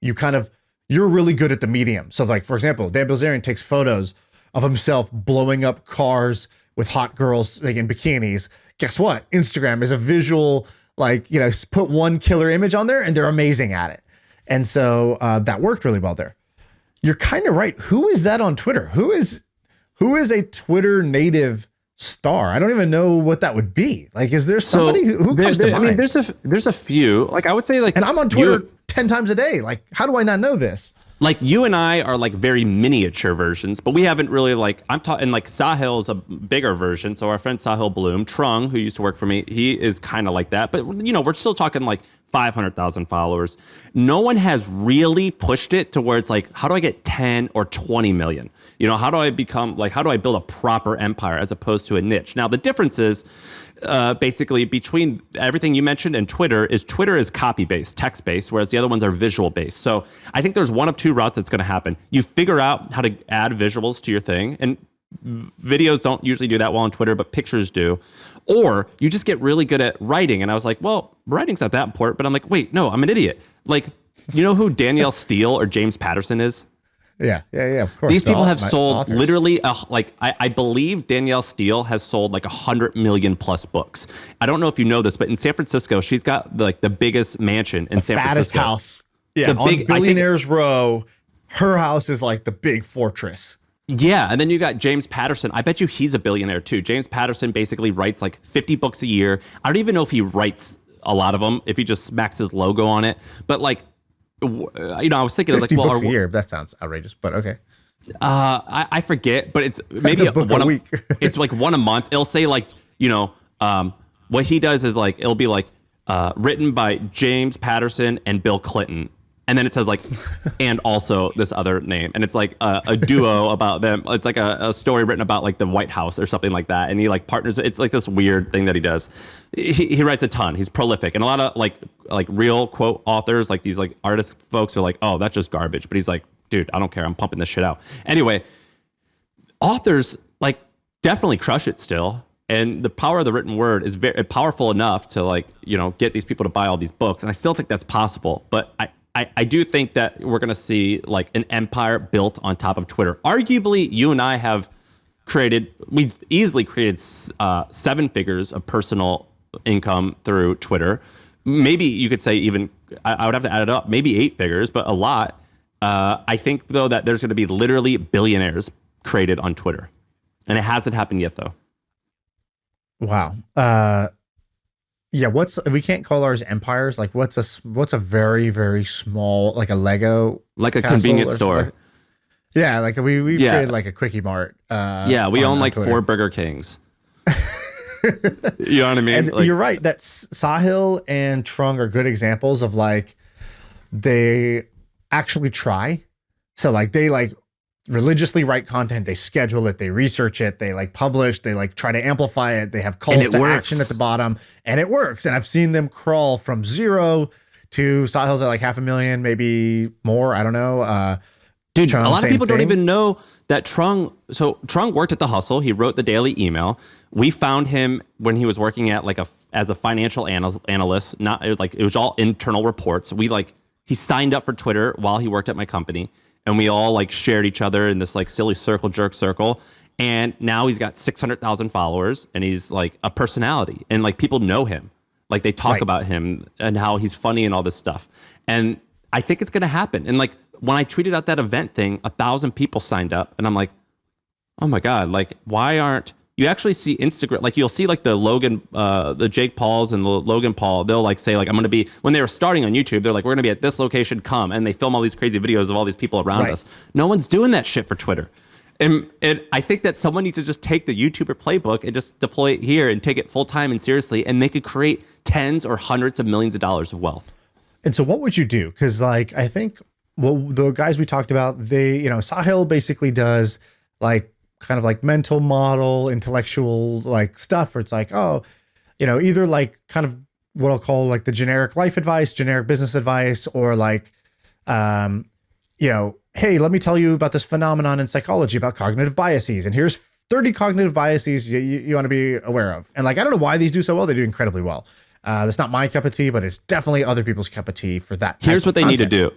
you're really good at the medium. So like, for example, Dan Bilzerian takes photos of himself blowing up cars with hot girls like in bikinis. Guess what? Instagram is a visual, put one killer image on there and they're amazing at it. And so that worked really well there. You're kind of right. Who is that on Twitter? Who is a Twitter native star? I don't even know what that would be. Like, is there somebody who comes to mind? I mean, there's a few. Like, I would say like, and I'm on Twitter 10 times a day. Like, how do I not know this? Like you and I are like very miniature versions, but we haven't really I'm talking like Sahil is a bigger version. So our friend Sahil Bloom, Trung, who used to work for me, he is kind of like that. But we're still talking like 500,000 followers. No one has really pushed it to where it's like, how do I get 10 or 20 million? How do I build a proper empire as opposed to a niche? Now the difference is basically between everything you mentioned and Twitter is copy-based, text-based, whereas the other ones are visual-based. So I think there's one of two routes that's going to happen. You figure out how to add visuals to your thing, and videos don't usually do that well on Twitter, but pictures do. Or you just get really good at writing. And I was like, well, writing's not that important. But I'm like, wait, no, I'm an idiot. Like, you know who Danielle Steele or James Patterson is? Yeah, of course. These people have sold literally, I believe Danielle Steele has sold like 100 million plus books. I don't know if you know this, but in San Francisco, she's got like the biggest mansion in San Francisco. House. Yeah, on Billionaires Row, her house is like the big fortress. Yeah, and then you got James Patterson. I bet you he's a billionaire too. James Patterson basically writes like 50 books a year. I don't even know if he writes a lot of them, if he just smacks his logo on it. But like, I was thinking, I was like, well, books a year. That sounds outrageous, but okay. I forget, but it's maybe a book a week. It's like one a month. It'll say like, what he does is like, it'll be like written by James Patterson and Bill Clinton. And then it says like, and also this other name. And it's like a duo about them. It's like a story written about like the White House or something like that. And he like partners. It's like this weird thing that he does. He writes a ton. He's prolific. And a lot of like real quote authors, like these like artist folks are like, oh, that's just garbage. But he's like, dude, I don't care. I'm pumping this shit out. Anyway, authors like definitely crush it still. And the power of the written word is very powerful enough to like, get these people to buy all these books. And I still think that's possible. But I do think that we're going to see like an empire built on top of Twitter. Arguably, you and I we've easily created 7 figures of personal income through Twitter. Maybe you could say even, I would have to add it up, maybe 8 figures, but a lot. I think though that there's going to be literally billionaires created on Twitter. And it hasn't happened yet though. Wow. Yeah, we can't call ours empires. Like what's a very, very small, like a Lego, like a convenience store. Yeah, like we created like a Quickie Mart. We own like Twitter. 4 Burger Kings. You know what I mean? And you're right that Sahil and Trung are good examples of like they actually try. So like they like religiously write content, they schedule it, they research it, they like publish, they like try to amplify it, they have calls to action at the bottom, and it works. And I've seen them crawl from 0 to Sahil's at like 500,000, maybe more. I don't know. Dude, Trung, a lot of people don't even know that Trung worked at The Hustle. He wrote the daily email. We found him when he was working at like as a financial analyst. It was all internal reports. He signed up for Twitter while he worked at my company. And we all like shared each other in this like silly circle. And now he's got 600,000 followers and he's like a personality and like people know him. Like they talk about him and how he's funny and all this stuff. And I think it's going to happen. And like when I tweeted out that event thing, 1,000 people signed up and I'm like, oh my God, like why aren't you actually see Instagram, like you'll see like the Jake Pauls and the Logan Paul, they'll like say like, I'm going to be, when they were starting on YouTube, they're like, we're going to be at this location, come. And they film all these crazy videos of all these people around us. No one's doing that shit for Twitter. And I think that someone needs to just take the YouTuber playbook and just deploy it here and take it full time and seriously, and they could create tens or hundreds of millions of dollars of wealth. And so what would you do? Because like, I think, well, the guys we talked about, they, you know, Sahil basically does like kind of like mental model, intellectual like stuff where it's like, oh, you know, either like kind of what I'll call like the generic life advice, generic business advice, or like, you know, hey, let me tell you about this phenomenon in psychology about cognitive biases. And here's 30 cognitive biases you want to be aware of. And like, I don't know why these do so well. They do incredibly well. That's not my cup of tea, but it's definitely other people's cup of tea for that. Here's what they need to do.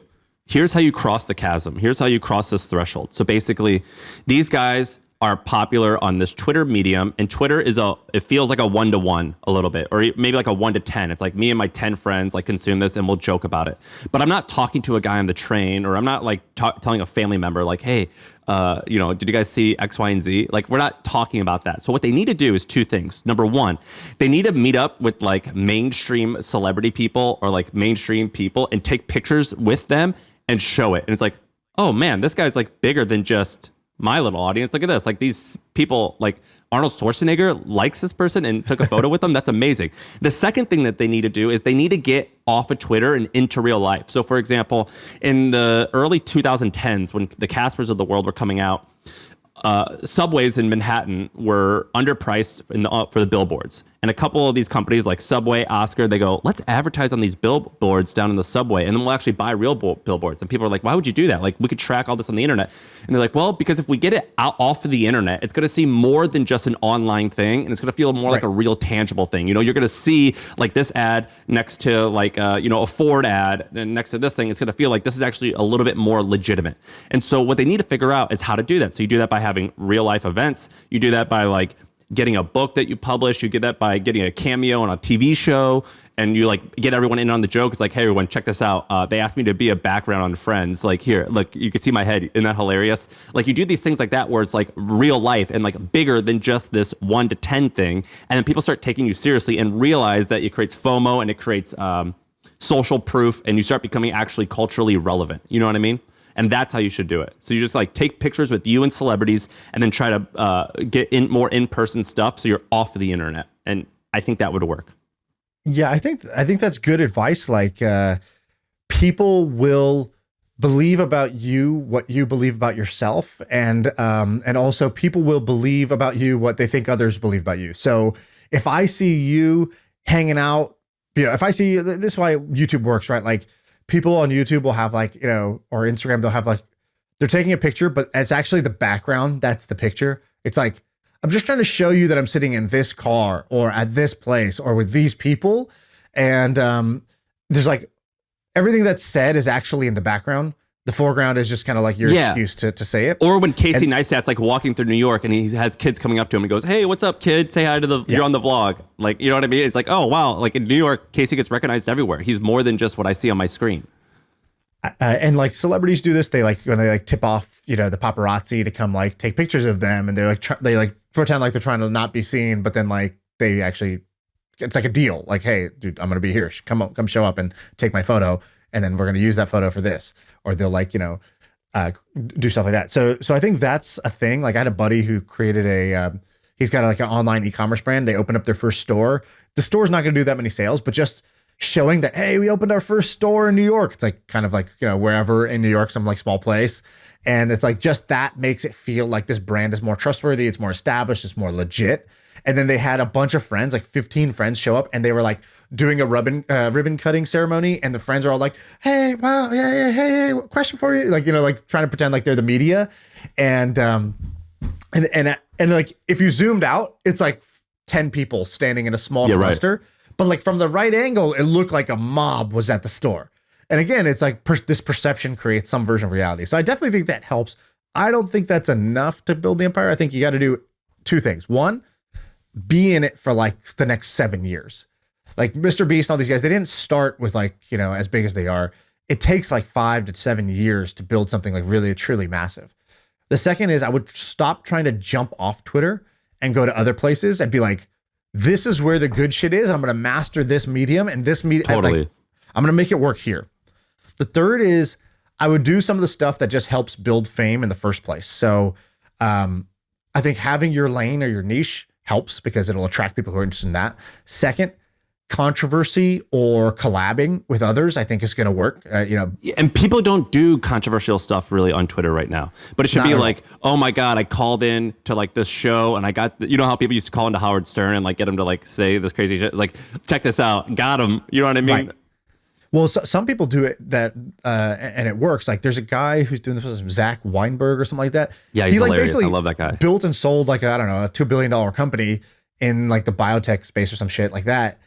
Here's how you cross the chasm. Here's how you cross this threshold. So basically, these guys are popular on this Twitter medium, and Twitter is it feels like a 1-to-1 a little bit, or maybe like a 1-to-10. It's like me and my 10 friends like consume this and we'll joke about it. But I'm not talking to a guy on the train, or I'm not like telling a family member like, hey, you know, did you guys see X, Y, and Z? Like, we're not talking about that. So what they need to do is two things. Number one, they need to meet up with like mainstream celebrity people or like mainstream people and take pictures with them and show it. And it's like, oh man, this guy's like bigger than just my little audience. Look at this. Like, these people, like Arnold Schwarzenegger likes this person and took a photo with them. That's amazing. The second thing that they need to do is they need to get off of Twitter and into real life. So for example, in the early 2010s, when the Caspers of the world were coming out, subways in Manhattan were underpriced for the billboards. And a couple of these companies like Subway, Oscar, they go, let's advertise on these billboards down in the subway, and then we'll actually buy real billboards. And people are like, why would you do that? Like, we could track all this on the internet. And they're like, well, because if we get it out off of the internet, it's going to seem more than just an online thing, and it's going to feel more like a real tangible thing. You know, you're going to see like this ad next to like, you know, a Ford ad, and next to this thing, it's going to feel like this is actually a little bit more legitimate. And so what they need to figure out is how to do that. So you do that by having real life events. You do that by like getting a book that you publish. You get that by getting a cameo on a TV show, and you like get everyone in on the joke. It's like, hey, everyone, check this out. They asked me to be a background on Friends. Like, here, look, you can see my head. Isn't that hilarious? Like, you do these things like that where it's like real life and like bigger than just this 1-to-10 thing. And then people start taking you seriously and realize that it creates FOMO and it creates social proof, and you start becoming actually culturally relevant. You know what I mean? And that's how you should do it. So you just like take pictures with you and celebrities, and then try to get in more in-person stuff, so you're off of the internet. And I think that would work. Yeah, I think that's good advice. Like, people will believe about you what you believe about yourself, and also people will believe about you what they think others believe about you. So if I see you hanging out, you know, if I see you, this is why YouTube works, right? Like, people on YouTube will have like, you know, or Instagram, they'll have like, they're taking a picture, but it's actually the background. That's the picture. It's like, I'm just trying to show you that I'm sitting in this car or at this place or with these people. And there's like, everything that's said is actually in the background. The foreground is just kind of like your excuse to say it. Or when Casey Neistat's like walking through New York and he has kids coming up to him and goes, hey, what's up, kid? Say hi to you're on the vlog. Like, you know what I mean? It's like, oh, wow. Like in New York, Casey gets recognized everywhere. He's more than just what I see on my screen. And like celebrities do this, they like, when they like tip off, you know, the paparazzi to come like take pictures of them, and they're like, they like pretend like they're trying to not be seen, but then like they actually, it's like a deal. Like, hey, dude, I'm going to be here. Come show up and take my photo. And then we're going to use that photo for this, or they'll like, you know, do stuff like that. So I think that's a thing. Like, I had a buddy who created he's got like an online e-commerce brand. They opened up their first store. The store's not going to do that many sales, but just showing that, hey, we opened our first store in New York. It's like kind of like, you know, wherever in New York, some like small place. And it's like, just that makes it feel like this brand is more trustworthy. It's more established. It's more legit. And then they had a bunch of friends, like 15 friends show up, and they were like doing a ribbon cutting ceremony. And the friends are all like, hey, wow, yeah, hey, question for you. Like, you know, like trying to pretend like they're the media. And like, if you zoomed out, it's like 10 people standing in a small cluster. Right. But like from the right angle, it looked like a mob was at the store. And again, it's like this perception creates some version of reality. So I definitely think that helps. I don't think that's enough to build the empire. I think you got to do two things. One, be in it for like the next 7 years. Like Mr. Beast and all these guys, they didn't start with like, you know, as big as they are. It takes like 5 to 7 years to build something like really, truly massive. The second is I would stop trying to jump off Twitter and go to other places and be like, this is where the good shit is. I'm going to master this medium and this medium. Totally. Like, I'm going to make it work here. The third is I would do some of the stuff that just helps build fame in the first place. So I think having your lane or your niche helps because it'll attract people who are interested in that. Second, controversy or collabing with others, I think is going to work. And people don't do controversial stuff really on Twitter right now, but it should be like, oh my God, I called in to like this show and I got, you know how people used to call into Howard Stern and like get him to like say this crazy shit, like check this out, got him. You know what I mean? Right. Well, some people do it and it works. Like there's a guy who's doing this with Zach Weinberg or something like that. Yeah, he's like hilarious. I love that guy. Built and sold like I don't know, a $2 billion company in like the biotech space or some shit like that.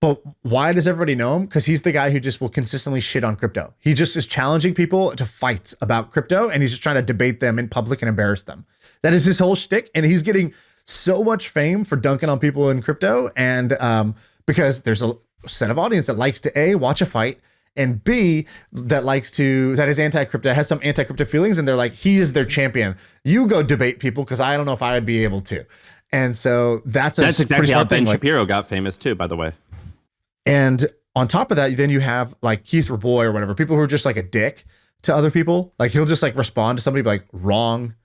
But why does everybody know him? Because he's the guy who just will consistently shit on crypto. He just is challenging people to fights about crypto, and he's just trying to debate them in public and embarrass them. That is his whole shtick, and he's getting so much fame for dunking on people in crypto, and because there's a set of audience that likes to A, watch a fight, and B, that is anti-crypto, has some anti-crypto feelings, and they're like, he is their champion. You go debate people because I don't know if I would be able to. And so that's exactly how Ben Shapiro got famous too, by the way. And on top of that, then you have like Keith Raboy or whatever, people who are just like a dick to other people. Like he'll just like respond to somebody like wrong.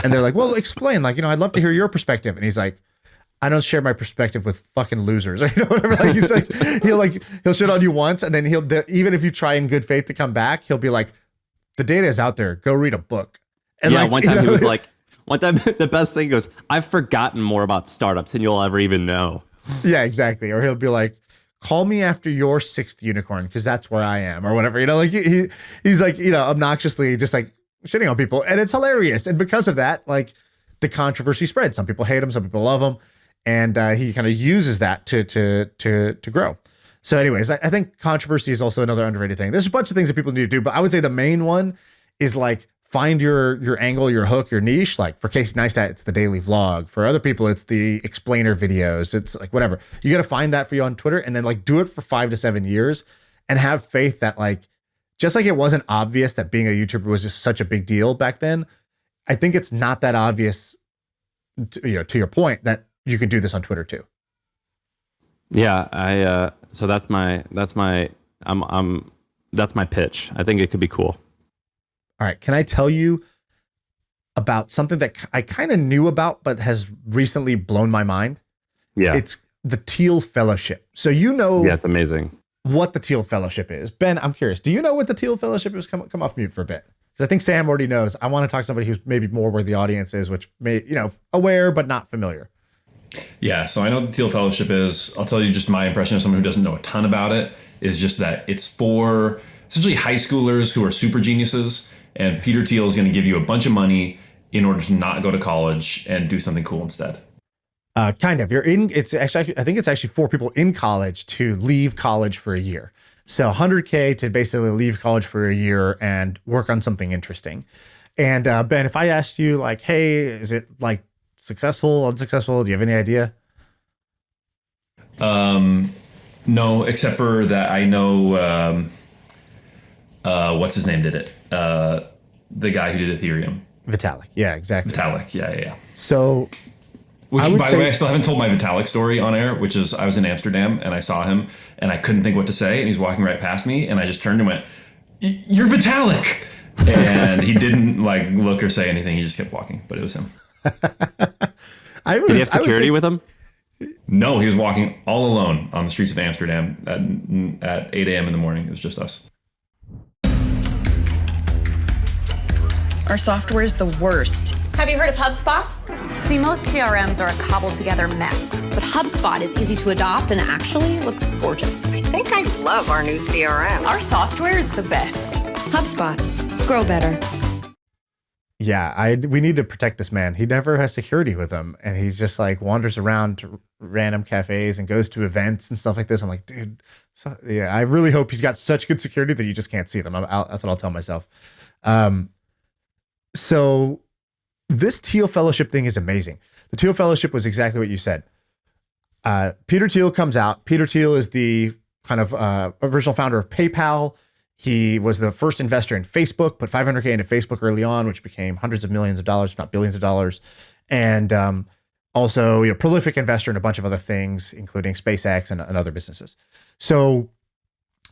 And they're like, well, explain, like, I'd love to hear your perspective. And he's like, I don't share my perspective with fucking losers or whatever. Like he's like, he'll shit on you once. And then even if you try in good faith to come back, he'll be like, the data is out there. Go read a book. And yeah. Like, one time he was like, the best thing goes, I've forgotten more about startups than you'll ever even know. Yeah, exactly. Or he'll be like, call me after your 6th unicorn because that's where I am or whatever. Like he's like, obnoxiously just like shitting on people. And it's hilarious. And because of that, like the controversy spreads. Some people hate him, some people love him. And he kind of uses that to grow. So anyways, I think controversy is also another underrated thing. There's a bunch of things that people need to do, but I would say the main one is like find your angle, your hook, your niche. Like for Casey Neistat, it's the daily vlog. For other people, it's the explainer videos. It's like whatever. You got to find that for you on Twitter and then like do it for 5 to 7 years and have faith that like, just like it wasn't obvious that being a YouTuber was just such a big deal back then, I think it's not that obvious, to your point, that you can do this on Twitter too. Yeah, so that's my pitch. I think it could be cool. All right. Can I tell you about something that I kind of knew about, but has recently blown my mind? Yeah. It's the Thiel Fellowship. So yeah, it's amazing. What the Thiel Fellowship is. Ben, I'm curious. Do you know what the Thiel Fellowship is? Come off mute for a bit. Because I think Sam already knows. I want to talk to somebody who's maybe more where the audience is, which may, aware, but not familiar. Yeah, so I know what the Thiel Fellowship is. I'll tell you just my impression of someone who doesn't know a ton about it is just that it's for essentially high schoolers who are super geniuses. And Peter Thiel is going to give you a bunch of money in order to not go to college and do something cool instead. Kind of. I think it's actually for people in college to leave college for a year. So $100K to basically leave college for a year and work on something interesting. And Ben, if I asked you like, hey, is it like successful, unsuccessful? Do you have any idea? No, except for that I know what's his name did it. The guy who did Ethereum. Vitalik. Yeah, exactly. Vitalik. Yeah. So, which, by the way, I still haven't told my Vitalik story on air, which is I was in Amsterdam and I saw him and I couldn't think what to say. And he's walking right past me and I just turned and went, "You're Vitalik." And he didn't like look or say anything. He just kept walking, but it was him. Did he have security with him? No, he was walking all alone on the streets of Amsterdam at 8 a.m. in the morning. It was just us. Our software is the worst. Have you heard of HubSpot? See, most CRMs are a cobbled together mess, but HubSpot is easy to adopt and actually looks gorgeous. I think I love our new CRM. Our software is the best. HubSpot. Grow better. Yeah, we need to protect this man. He never has security with him, and he's just like wanders around to random cafes and goes to events and stuff like this. I'm like, dude, I really hope he's got such good security that you just can't see them. That's what I'll tell myself. So this Thiel Fellowship thing is amazing. The Thiel Fellowship was exactly what you said. Peter Thiel comes out. Peter Thiel is the kind of original founder of PayPal. He was the first investor in Facebook, put $500K into Facebook early on, which became hundreds of millions of dollars, if not billions of dollars. And Also, prolific investor in a bunch of other things, including SpaceX and other businesses. So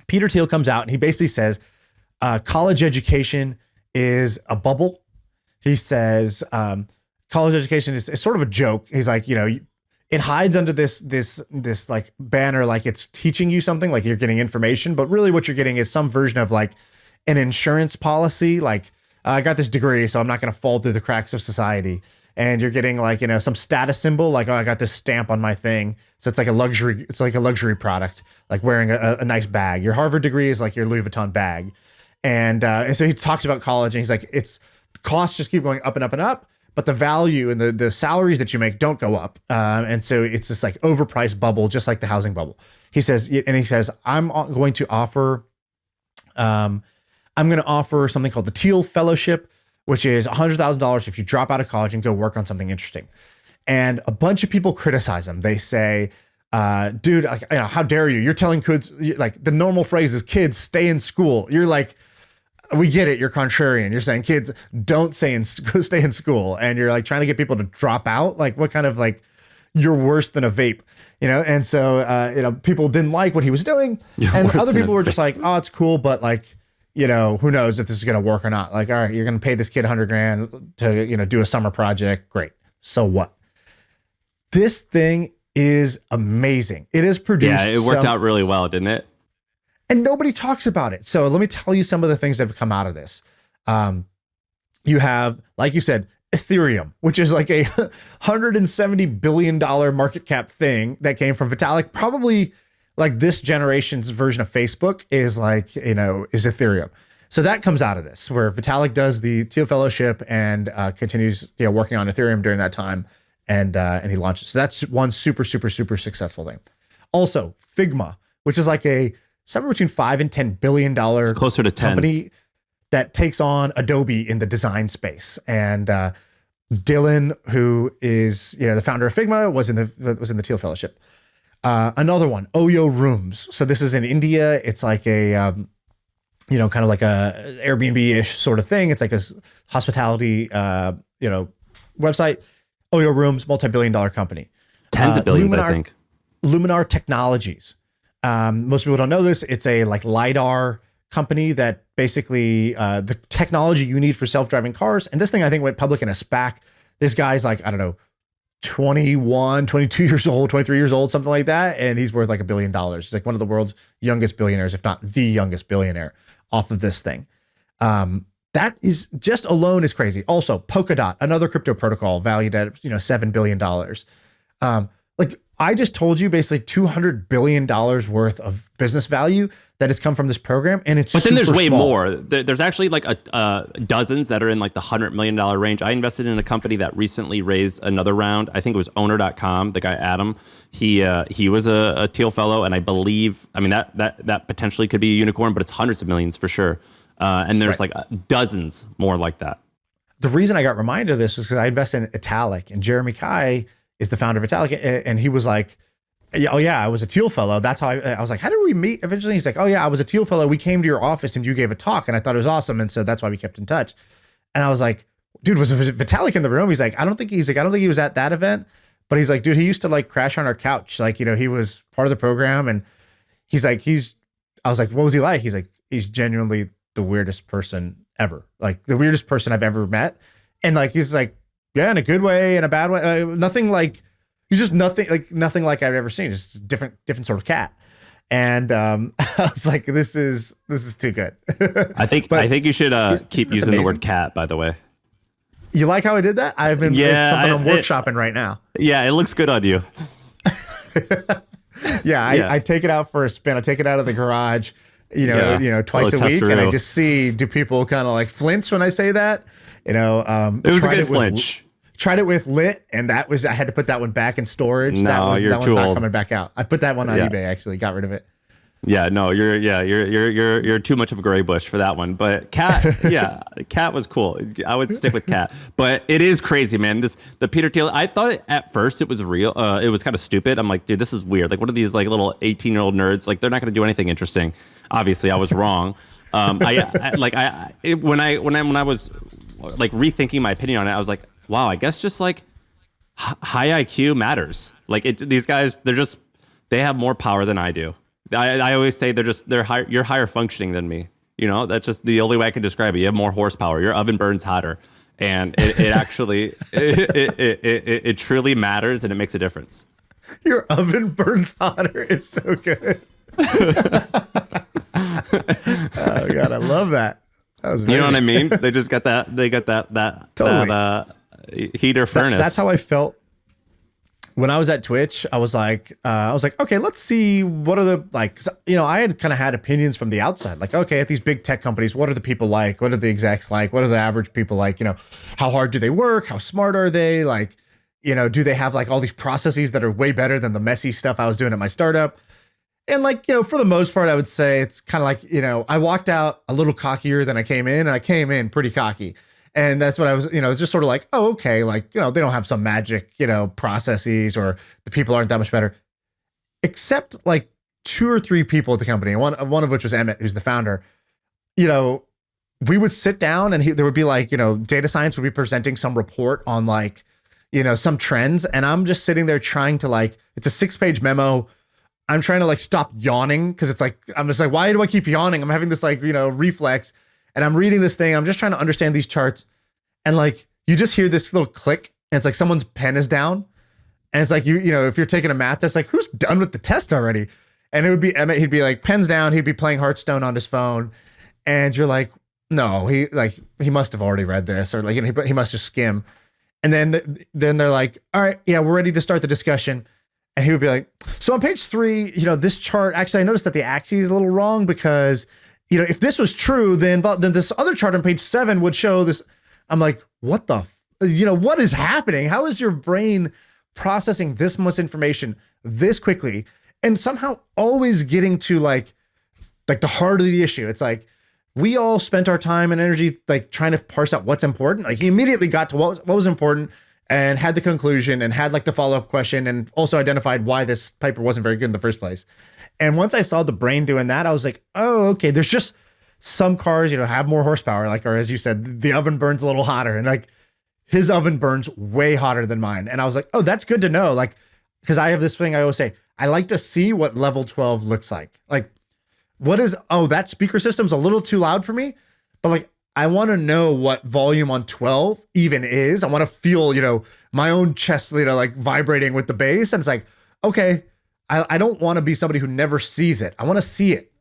Peter Thiel comes out and he basically says, college education is a bubble. He says, college education is sort of a joke. He's like, it hides under this like banner, like it's teaching you something, like you're getting information, but really what you're getting is some version of like an insurance policy. Like, I got this degree, so I'm not going to fall through the cracks of society. And you're getting like, some status symbol, like, oh, I got this stamp on my thing. So it's like a luxury product, like wearing a nice bag. Your Harvard degree is like your Louis Vuitton bag. And so he talks about college and he's like, costs just keep going up and up and up, but the value and the salaries that you make don't go up. And so it's this like overpriced bubble, just like the housing bubble. He says, I'm going to offer something called the Thiel Fellowship, which is $100,000 if you drop out of college and go work on something interesting. And a bunch of people criticize him. They say, dude, like, how dare you? You're telling kids, like the normal phrase is kids stay in school. You're like, we get it. You're contrarian. You're saying kids don't stay in school. And you're like trying to get people to drop out. Like what kind of like, you're worse than a vape, And so, people didn't like what he was doing. And other people were just like, oh, it's cool. But like, who knows if this is going to work or not? Like, all right, you're going to pay this kid $100,000 to, do a summer project. Great. So what? This thing is amazing. It is produced. Yeah, it worked out really well, didn't it? And nobody talks about it. So let me tell you some of the things that have come out of this. You have, like you said, Ethereum, which is like a $170 billion market cap thing that came from Vitalik. Probably like this generation's version of Facebook is like, is Ethereum. So that comes out of this, where Vitalik does the Thiel Fellowship and continues working on Ethereum during that time, and he launches. So that's one super, super, super successful thing. Also, Figma, which is like a somewhere between $5 and $10 billion closer to 10 company that takes on Adobe in the design space. And Dylan, who is the founder of Figma, was in the Thiel Fellowship. Another one, Oyo Rooms. So this is in India. It's like a kind of like a Airbnb-ish sort of thing. It's like a hospitality website. Oyo Rooms, multi-billion-dollar company. Tens of billions, I think. Luminar Technologies. Most people don't know this. It's a like LiDAR company that basically the technology you need for self-driving cars. And this thing, I think, went public in a SPAC. This guy's like, I don't know, 21, 22 years old, 23 years old, something like that. And he's worth like $1 billion. He's like one of the world's youngest billionaires, if not the youngest billionaire off of this thing. That is just alone is crazy. Also, Polkadot, another crypto protocol valued at, $7 billion. Like I just told you basically $200 billion worth of business value that has come from this program. And it's But then there's way small. more. There's actually like dozens that are in like the $100 million range. I invested in a company that recently raised another round. I think it was owner.com. The guy, Adam, he was a Thiel fellow. And I believe, that potentially could be a unicorn, but it's hundreds of millions for sure. And there's like dozens more like that. The reason I got reminded of this was because I invested in Italic, and Jeremy Kai is the founder of Italic. And he was like, oh yeah, I was a Thiel fellow. That's how I was like, how did we meet eventually? He's like, oh yeah, I was a Thiel fellow. We came to your office and you gave a talk and I thought it was awesome. And so that's why we kept in touch. And I was like, dude, was Vitalik in the room? He's like, I don't think he was at that event, but he's like, dude, he used to like crash on our couch. Like, he was part of the program. And he's like, I was like, what was he like? He's like, he's genuinely the weirdest person ever. Like the weirdest person I've ever met. And like, he's like, yeah, in a good way, in a bad way. Nothing like, he's just nothing like I've ever seen. Just different sort of cat. And I was like, this is too good. I think you should keep using the word cat, by the way. You like how I did that? I've been, it's something I'm workshopping right now. Yeah, it looks good on you. I take it out for a spin. I take it out of the garage, twice a week. And I just see, do people kind of like flinch when I say that? It was a good flinch. Tried it with Lit, and I had to put that one back in storage. That one's not coming back out. I put that one on eBay, actually, got rid of it. Yeah, no, you're too much of a gray bush for that one. But Cat, Cat was cool. I would stick with Cat. But it is crazy, man. The Peter Thiel, I thought at first it was real. It was kind of stupid. I'm like, dude, this is weird. Like, what are these like little 18-year-old nerds? Like, they're not going to do anything interesting. Obviously, I was wrong. When I was like rethinking my opinion on it, I was like, wow, I guess just like high IQ matters. Like these guys, they have more power than I do. I always say you're higher functioning than me. You know, that's just the only way I can describe it. You have more horsepower. Your oven burns hotter, and it actually it truly matters, and it makes a difference. Your oven burns hotter is so good. Oh God, I love that. That was You know what I mean? They just got that. They got that Totally. Heater furnace. That's how I felt when I was at Twitch. I was like, okay, let's see what are the like. 'Cause, you know, I had kind of had opinions from the outside, like, okay, at these big tech companies, what are the people like? What are the execs like? What are the average people like? You know, how hard do they work? How smart are they? Like, you know, do they have like all these processes that are way better than the messy stuff I was doing at my startup? And like, you know, for the most part, I would say it's kind of like, you know, I walked out a little cockier than I came in, and I came in pretty cocky. And that's what I was, you know, just sort of like, oh, okay. Like, you know, they don't have some magic, you know, processes, or the people aren't that much better, except like 2 or 3 people at the company. One of which was Emmett, who's the founder. You know, we would sit down, and there would be like, you know, data science would be presenting some report on like, you know, some trends. And I'm just sitting there trying to like, it's a 6-page memo. I'm trying to like stop yawning, because it's like, I'm just like, why do I keep yawning? I'm having this like, you know, reflex, and I'm reading this thing. I'm just trying to understand these charts. And like, you just hear this little click, and it's like someone's pen is down. And it's like, you know, if you're taking a math test, like, who's done with the test already? And it would be Emmett. He'd be like, pen's down. He'd be playing Hearthstone on his phone. And you're like, no, he must have already read this, or like, you know, he must just skim. And then they're like, all right, yeah, we're ready to start the discussion. And he would be like, so on page 3, you know, this chart, actually, I noticed that the axis is a little wrong, because, you know, if this was true, then this other chart on page 7 would show this. I'm like, what you know, what is happening? How is your brain processing this much information this quickly, and somehow always getting to like the heart of the issue? It's like, we all spent our time and energy like trying to parse out what's important. Like, he immediately got to what was important, and had the conclusion, and had like the follow-up question, and also identified why this paper wasn't very good in the first place. And once I saw the brain doing that, I was like, oh, okay, there's just some cars, you know, have more horsepower, like, or as you said, the oven burns a little hotter, and like his oven burns way hotter than mine. And I was like, oh, that's good to know. Like, because I have this thing I always say, I like to see what level 12 looks like. Like, that speaker system's a little too loud for me, but like, I want to know what volume on 12 even is. I want to feel, you know, my own chest, you know, like vibrating with the bass. And it's like, okay, I don't want to be somebody who never sees it. I want to see it.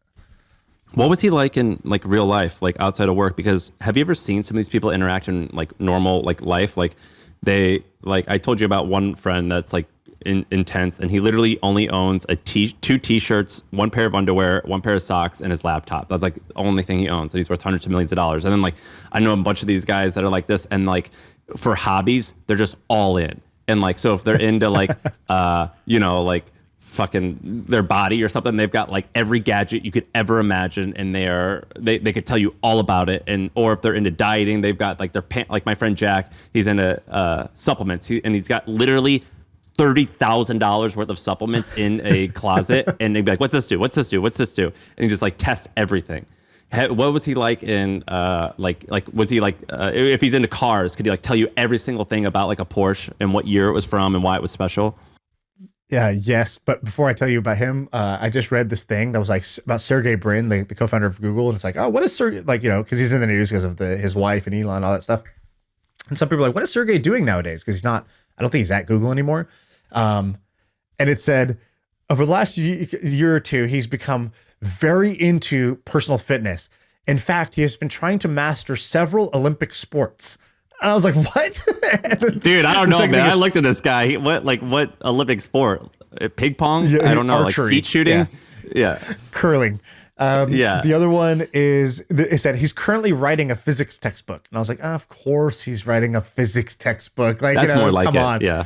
What was he like in like real life, like outside of work? Because have you ever seen some of these people interact in like normal like life? Like I told you about one friend that's like intense, and he literally only owns 2 t-shirts, 1 pair of underwear, 1 pair of socks, and his laptop. That's like the only thing he owns, and he's worth hundreds of millions of dollars. And then like, I know a bunch of these guys that are like this, and like for hobbies, they're just all in. And like, so if they're into like, you know, like fucking their body or something, they've got like every gadget you could ever imagine, and they could tell you all about it. And or if they're into dieting, they've got like like my friend Jack, he's into supplements, and he's got literally $30,000 worth of supplements in a closet, and they'd be like, "What's this do? What's this do? What's this do?" And he just like tests everything. What was he like in was he like if he's into cars, could he like tell you every single thing about like a Porsche and what year it was from and why it was special? Yeah, yes. But before I tell you about him, I just read this thing that was like about Sergey Brin, the co-founder of Google. And it's like, oh, what is Sergey, like, you know, because he's in the news because of his wife and Elon, all that stuff. And some people are like, what is Sergey doing nowadays? Because I don't think he's at Google anymore. And it said, over the last year or two, he's become very into personal fitness. In fact, he has been trying to master several Olympic sports. And I was like, what? Dude, I don't know, man. I looked at this guy. What Olympic sport? Ping pong? Yeah, I don't know. archery. Like skeet shooting? Yeah. Curling. Yeah. The other one is, it said he's currently writing a physics textbook. And I was like, of course he's writing a physics textbook. Like, that's, you know, more like come it. on. Yeah.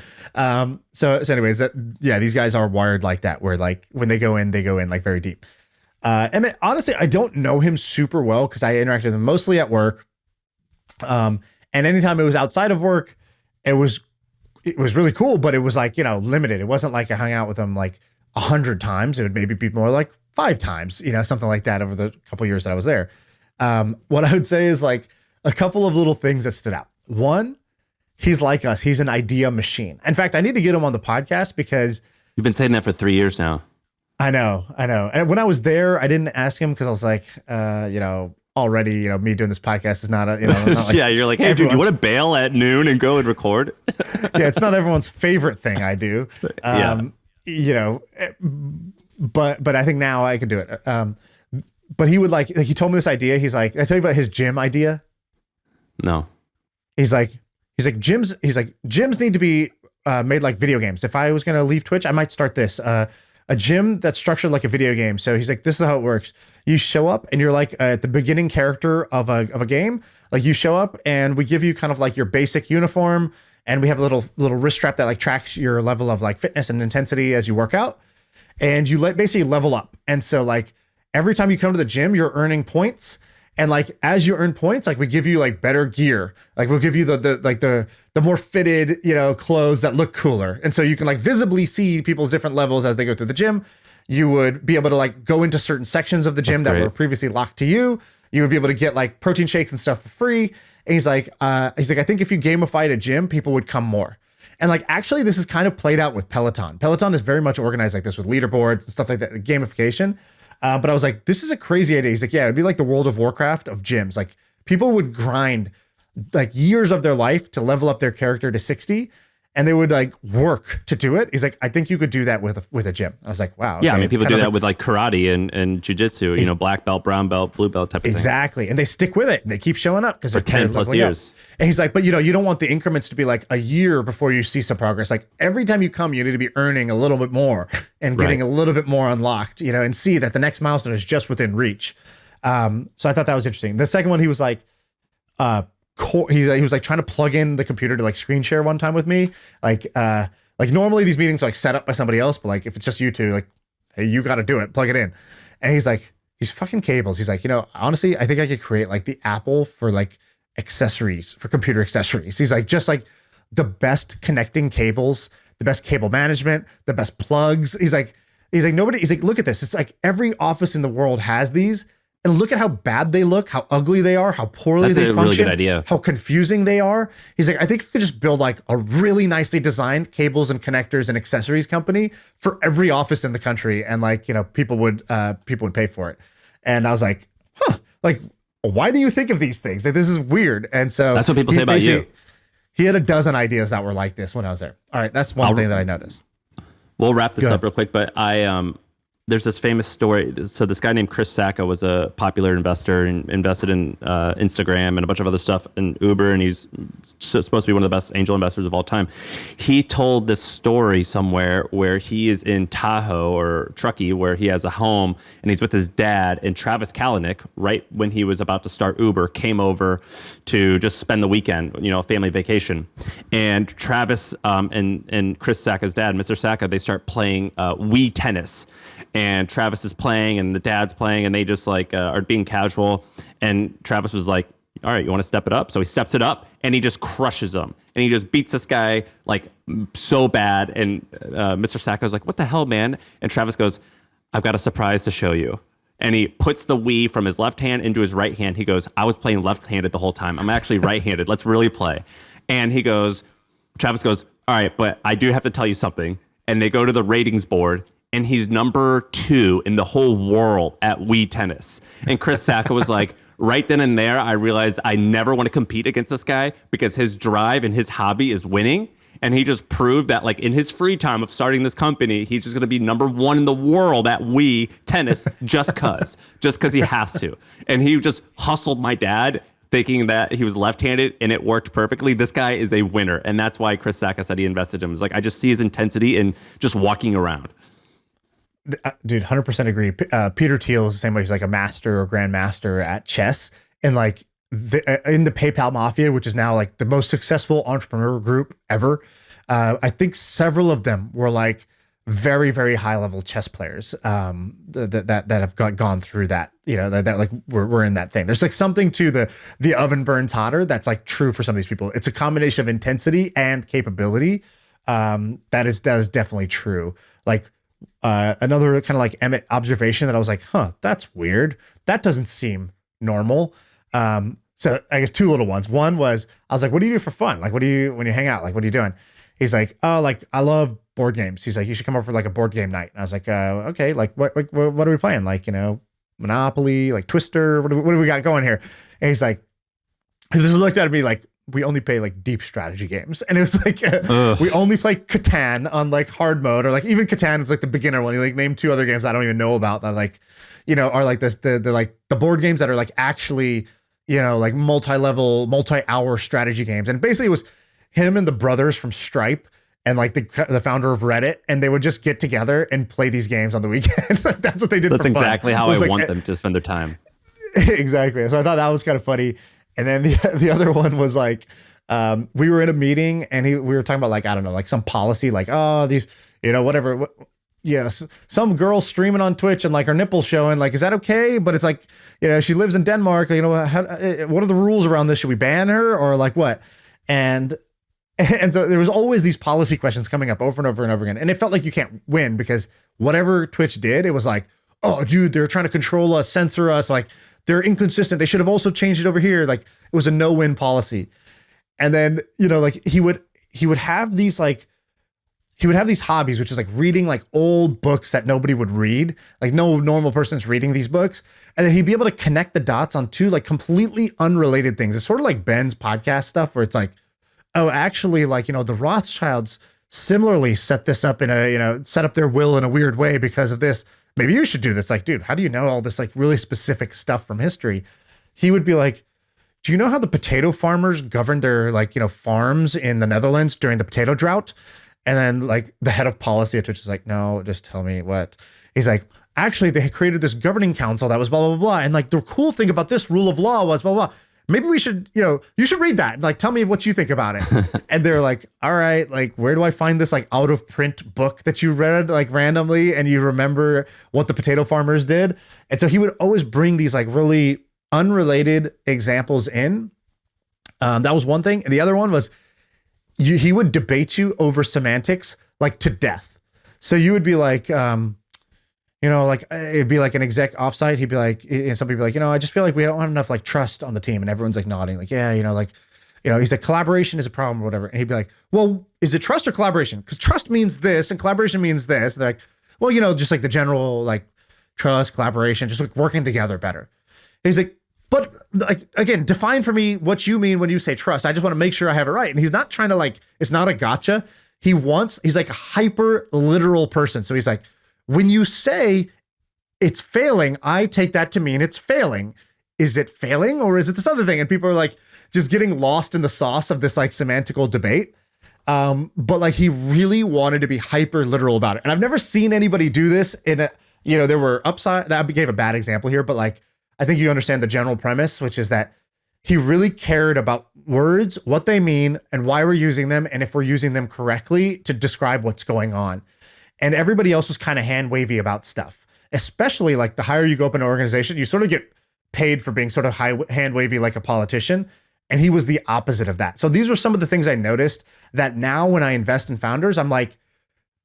So anyways, these guys are wired like that, where like when they go in like very deep. And honestly, I don't know him super well because I interacted with him mostly at work. And anytime it was outside of work, it was really cool, but it was like, you know, limited. It wasn't like I hung out with him like 100 times. It would maybe be more like 5 times, you know, something like that over the couple of years that I was there. What I would say is like a couple of little things that stood out. One, He's like us. He's an idea machine. In fact, I need to get him on the podcast because You've been saying that for 3 years now. I know. And when I was there, I didn't ask him because I was like, already, me doing this podcast is not not like Yeah, you're like, hey, dude, you want to bail at noon and go and record? yeah, it's not everyone's favorite thing I do. But I think now I can do it. But he would he told me this idea. He's like, I tell you about his gym idea. No. He's like gyms need to be made like video games. If I was going to leave Twitch, I might start this. A gym that's structured like a video game. So he's like, this is how it works. You show up and you're like at the beginning character of a game. Like you show up and we give you kind of like your basic uniform, and we have a little wrist strap that like tracks your level of like fitness and intensity as you work out, and you basically level up. And so like every time you come to the gym, you're earning points. And like as you earn points, like we give you like better gear. Like we'll give you the more fitted, clothes that look cooler. And so you can like visibly see people's different levels as they go to the gym. You would be able to like go into certain sections of the gym that were previously locked to you. You would be able to get like protein shakes and stuff for free. And he's like, I think if you gamified a gym, people would come more. And like, actually, this is kind of played out with Peloton. Peloton is very much organized like this with leaderboards and stuff like that, gamification. But I was like, this is a crazy idea. He's like, yeah, it'd be like the World of Warcraft of gyms. Like people would grind like years of their life to level up their character to 60, and they would like work to do it. He's like, I think you could do that with a gym. I was like, wow. Okay. Yeah, I mean, people do that with like karate and jujitsu, black belt, brown belt, blue belt type of thing. Exactly. And they stick with it and they keep showing up because for 10 plus years. Up. And he's like, but you don't want the increments to be like a year before you see some progress. Like every time you come, you need to be earning a little bit more and getting a little bit more unlocked, and see that the next milestone is just within reach. So I thought that was interesting. The second one, he was like, he was like trying to plug in the computer to like screen share one time with me. Like normally these meetings are like set up by somebody else, but like if it's just you two, like, hey, you got to do it, plug it in. And he's like, these fucking cables. He's like, honestly, I think I could create like the Apple for like accessories, for computer accessories. He's like, just like the best connecting cables, the best cable management, the best plugs. He's like, look at this. It's like every office in the world has these. And look at how bad they look, how ugly they are, how poorly they function, really good idea. How confusing they are. He's like, I think you could just build like a really nicely designed cables and connectors and accessories company for every office in the country, and like people would pay for it. And I was like, like why do you think of these things? Like this is weird. And so that's what people say about you. He had a dozen ideas that were like this when I was there. All right, that's one thing that I noticed. We'll wrap this up real quick, but there's this famous story. So this guy named Chris Sacca was a popular investor and invested in Instagram and a bunch of other stuff and Uber, and he's supposed to be one of the best angel investors of all time. He told this story somewhere where he is in Tahoe or Truckee, where he has a home, and he's with his dad, and Travis Kalanick, right when he was about to start Uber, came over to just spend the weekend, a family vacation. And Travis and Chris Sacca's dad, Mr. Sacca, they start playing Wii tennis. And Travis is playing and the dad's playing, and they just like are being casual. And Travis was like, all right, you want to step it up? So he steps it up and he just crushes him. And he just beats this guy like so bad. And Mr. Sacca was like, what the hell, man? And Travis goes, I've got a surprise to show you. And he puts the Wii from his left hand into his right hand. He goes, I was playing left-handed the whole time. I'm actually right-handed. Let's really play. And Travis goes, all right, but I do have to tell you something. And they go to the ratings board, and he's number 2 in the whole world at Wii tennis. And Chris Sacca was like, right then and there, I realized I never want to compete against this guy because his drive and his hobby is winning. And he just proved that like in his free time of starting this company, he's just going to be number 1 in the world at Wii tennis just because he has to. And he just hustled my dad thinking that he was left-handed, and it worked perfectly. This guy is a winner. And that's why Chris Sacca said he invested in him. It's like, I just see his intensity in just walking around. Dude, 100% agree. Peter Thiel is the same way. He's like a master or grandmaster at chess, and like in the PayPal Mafia, which is now like the most successful entrepreneur group ever. I think several of them were like very, very high level chess players that have gone through that. That like we're in that thing. There's like something to the oven burns hotter that's like true for some of these people. It's a combination of intensity and capability. That is definitely true. Like. Another kind of like Emmett observation that I was like, that's weird. That doesn't seem normal. So I guess two little ones. One was, I was like, what do you do for fun? Like, what do you, when you hang out, like, what are you doing? He's like, oh, like, I love board games. He's like, you should come over for like a board game night. And I was like, okay, like, what are we playing? Like, Monopoly, like Twister, what do we got going here? And he's like, he just looked at me like, we only play like deep strategy games. And it was like, we only play Catan on like hard mode, or like even Catan is like the beginner one. You like name two other games I don't even know about that like, are like this, the like the board games that are like actually, like multi-level, multi-hour strategy games. And basically it was him and the brothers from Stripe and like the founder of Reddit, and they would just get together and play these games on the weekend. Like, that's what they did. That's for fun. Exactly how I like, want them to spend their time. Exactly. So I thought that was kind of funny. And then the other one was like, we were in a meeting and we were talking about like, I don't know, like some policy, like, oh, these, whatever. Yes. Some girl streaming on Twitch and like her nipples showing, like, is that okay? But it's like, she lives in Denmark. What are the rules around this? Should we ban her or like what? And so there was always these policy questions coming up over and over and over again. And it felt like you can't win because whatever Twitch did, it was like, oh, dude, they're trying to control us, censor us. Like, they're inconsistent. They should have also changed it over here. Like, it was a no-win policy. And then, like he would have these like, he would have these hobbies, which is like reading like old books that nobody would read. Like no normal person's reading these books. And then he'd be able to connect the dots on two like completely unrelated things. It's sort of like Ben's podcast stuff where it's like, oh, actually, like, the Rothschilds similarly set this up in a, set up their will in a weird way because of this. Maybe you should do this. Like, dude, how do you know all this like really specific stuff from history? He would be like, do you know how the potato farmers governed their like, farms in the Netherlands during the potato drought? And then like the head of policy at Twitch is like, no, just tell me what. He's like, actually, they created this governing council that was blah, blah, blah, blah. And like the cool thing about this rule of law was blah, blah, blah. Maybe we should, you should read that. Like, tell me what you think about it. And they're like, all right, like, where do I find this like out of print book that you read like randomly and you remember what the potato farmers did? And so he would always bring these like really unrelated examples in. That was one thing. And the other one was he would debate you over semantics like to death. So you would be like, like it'd be like an exec offsite. He'd be like, and somebody would be like, I just feel like we don't have enough like trust on the team. And everyone's like nodding, like, yeah, he's like, collaboration is a problem or whatever. And he'd be like, well, is it trust or collaboration? Because trust means this and collaboration means this. And they're like, well, just like the general like trust, collaboration, just like working together better. And he's like, but like, again, define for me what you mean when you say trust. I just want to make sure I have it right. And he's not trying to like, it's not a gotcha. He's like a hyper literal person. So he's like, when you say it's failing, I take that to mean it's failing. Is it failing or is it this other thing? And people are like just getting lost in the sauce of this like semantical debate. But like he really wanted to be hyper literal about it. And I've never seen anybody do this in a, there were upside, that gave a bad example here, but like, I think you understand the general premise, which is that he really cared about words, what they mean and why we're using them. And if we're using them correctly to describe what's going on. And everybody else was kind of hand wavy about stuff, especially like the higher you go up in an organization, you sort of get paid for being sort of hand wavy like a politician. And he was the opposite of that. So these were some of the things I noticed that now when I invest in founders, I'm like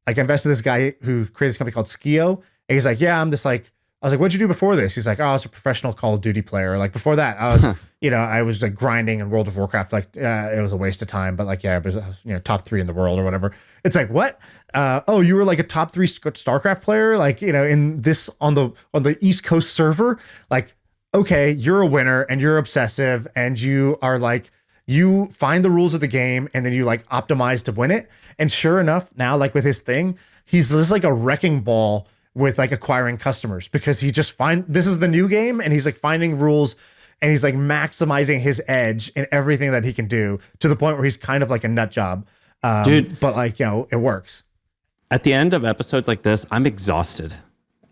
I invested in this guy who created this company called Skio. And he's like, yeah, I'm this like, I was like, what'd you do before this? He's like, oh, I was a professional Call of Duty player. Like before that, I was, I was like grinding in World of Warcraft. Like it was a waste of time, but like, yeah, it was, top 3 in the world or whatever. It's like, what? Oh, you were like a top 3 StarCraft player, like, in this on the East Coast server. Like, okay, you're a winner and you're obsessive and you are like, you find the rules of the game and then you like optimize to win it. And sure enough, now like with his thing, he's just like a wrecking ball with like acquiring customers because he just this is the new game and he's like finding rules and he's like maximizing his edge in everything that he can do to the point where he's kind of like a nut job. Dude, but like, it works. At the end of episodes like this, I'm exhausted.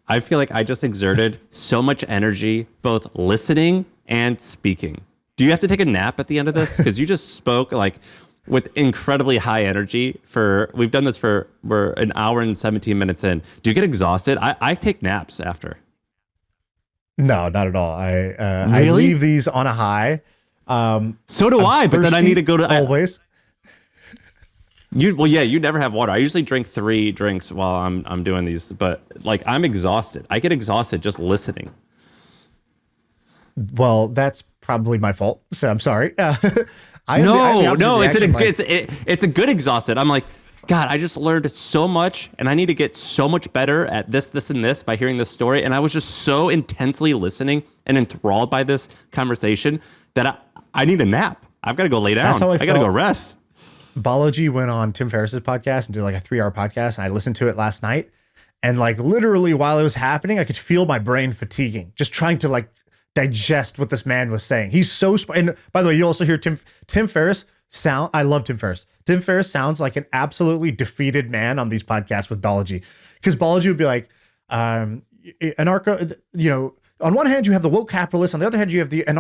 I feel like I just exerted so much energy, both listening and speaking. Do you have to take a nap at the end of this? Because you just spoke like with incredibly high energy we've done this we're an hour and 17 minutes in. Do you get exhausted? I take naps after. No, not at all. Really? I leave these on a high. So do I, but then I need to go to always. You never have water. I usually drink 3 drinks while I'm doing these, but like I'm exhausted. I get exhausted just listening. Well, that's probably my fault. So I'm sorry. I have the No, opposite reaction, it's a good exhausted. I'm like, God, I just learned so much, and I need to get so much better at this, and this by hearing this story. And I was just so intensely listening and enthralled by this conversation that I need a nap. I've got to go lay down. That's how I got to go felt. rest. Balaji went on Tim Ferriss's podcast and did like a 3-hour podcast, and I listened to it last night. And like literally while it was happening, I could feel my brain fatiguing, just trying to like digest what this man was saying. He's so and by the way, you also hear Tim Ferriss sound. I love Tim Ferriss. Tim Ferriss sounds like an absolutely defeated man on these podcasts with Balaji, because Balaji would be like, anarcho, on one hand you have the woke capitalist, on the other hand you have the the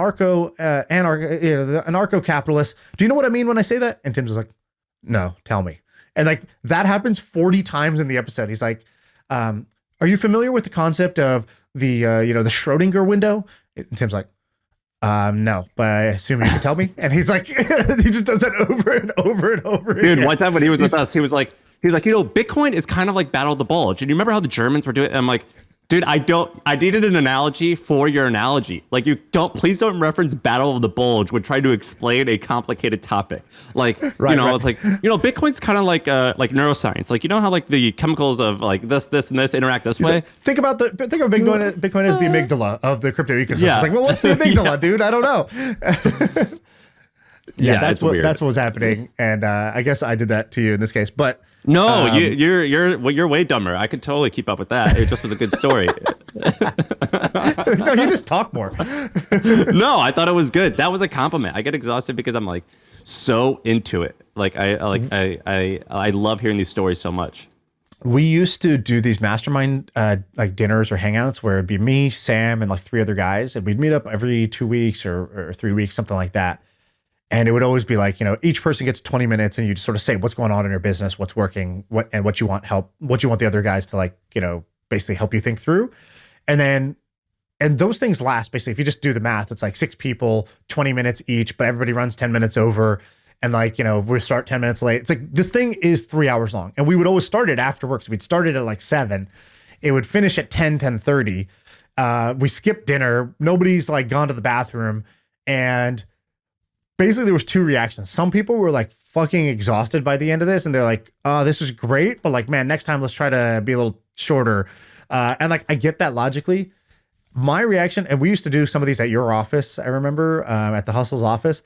anarcho-capitalist. Do you know what I mean when I say that? And Tim's like, no, tell me. And like that happens 40 times in the episode. He's like, are you familiar with the concept of the the Schrodinger window? And Tim's like, no, but I assume you can tell me. And he's like, he just does that over and over and over again. Dude, one time when he was with us, he was like, Bitcoin is kind of like Battle of the Bulge. And you remember how the Germans were doing it? And I'm like, dude, I needed an analogy for your analogy. Like, please don't reference Battle of the Bulge when trying to explain a complicated topic. Like, right. It's like, Bitcoin's kind of like neuroscience. Like, how like the chemicals of like this, and this interact this way. Think about Bitcoin as the amygdala of the crypto ecosystem. Yeah. It's like, well, what's the amygdala, dude? I don't know. That's what was happening. And I guess I did that to you in this case. But no, you're way dumber. I could totally keep up with that. It just was a good story. No, you just talk more. No, I thought it was good. That was a compliment. I get exhausted because I'm like so into it. Like I love hearing these stories so much. We used to do these mastermind like dinners or hangouts where it'd be me, Sam, and like 3 other guys, and we'd meet up every 2 weeks or 3 weeks, something like that. And it would always be like, each person gets 20 minutes and you just sort of say what's going on in your business, what's working, what you want the other guys to like, basically help you think through. And those things last basically, if you just do the math, it's like 6 people, 20 minutes each, but everybody runs 10 minutes over. And like, we start 10 minutes late. It's like, this thing is 3 hours long. And we would always start it after work. So we'd start it at like 7. It would finish at 10:30. We skipped dinner. Nobody's like gone to the bathroom. And basically there was 2 reactions. Some people were like fucking exhausted by the end of this. And they're like, oh, this was great. But like, man, next time let's try to be a little shorter. And like, I get that logically. My reaction, and we used to do some of these at your office. I remember at the Hustle's office.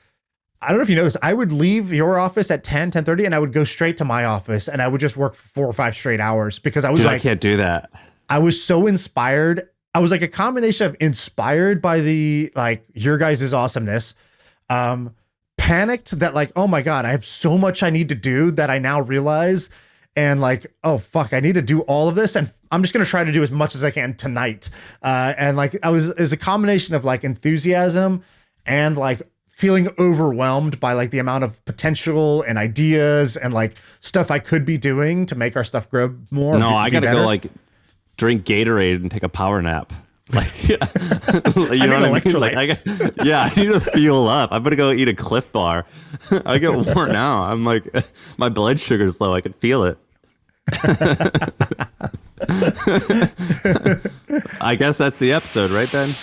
I don't know if you know this. I would leave your office at 10:30 and I would go straight to my office and I would just work for 4 or 5 straight hours because I was I can't do that. I was so inspired. I was like a combination of inspired by the, like, your guys' awesomeness, panicked that like, oh my God, I have so much I need to do that I now realize. And like, oh fuck, I need to do all of this. And I'm just going to try to do as much as I can tonight. And like, it's a combination of like enthusiasm and like feeling overwhelmed by like the amount of potential and ideas and like stuff I could be doing to make our stuff grow more. No, I got to go like drink Gatorade and take a power nap. Like, you know what I mean? Like, I need to fuel up. I'm gonna go eat a Cliff Bar. I get worn out. I'm like, my blood sugar's low. I can feel it. I guess that's the episode, right, Ben?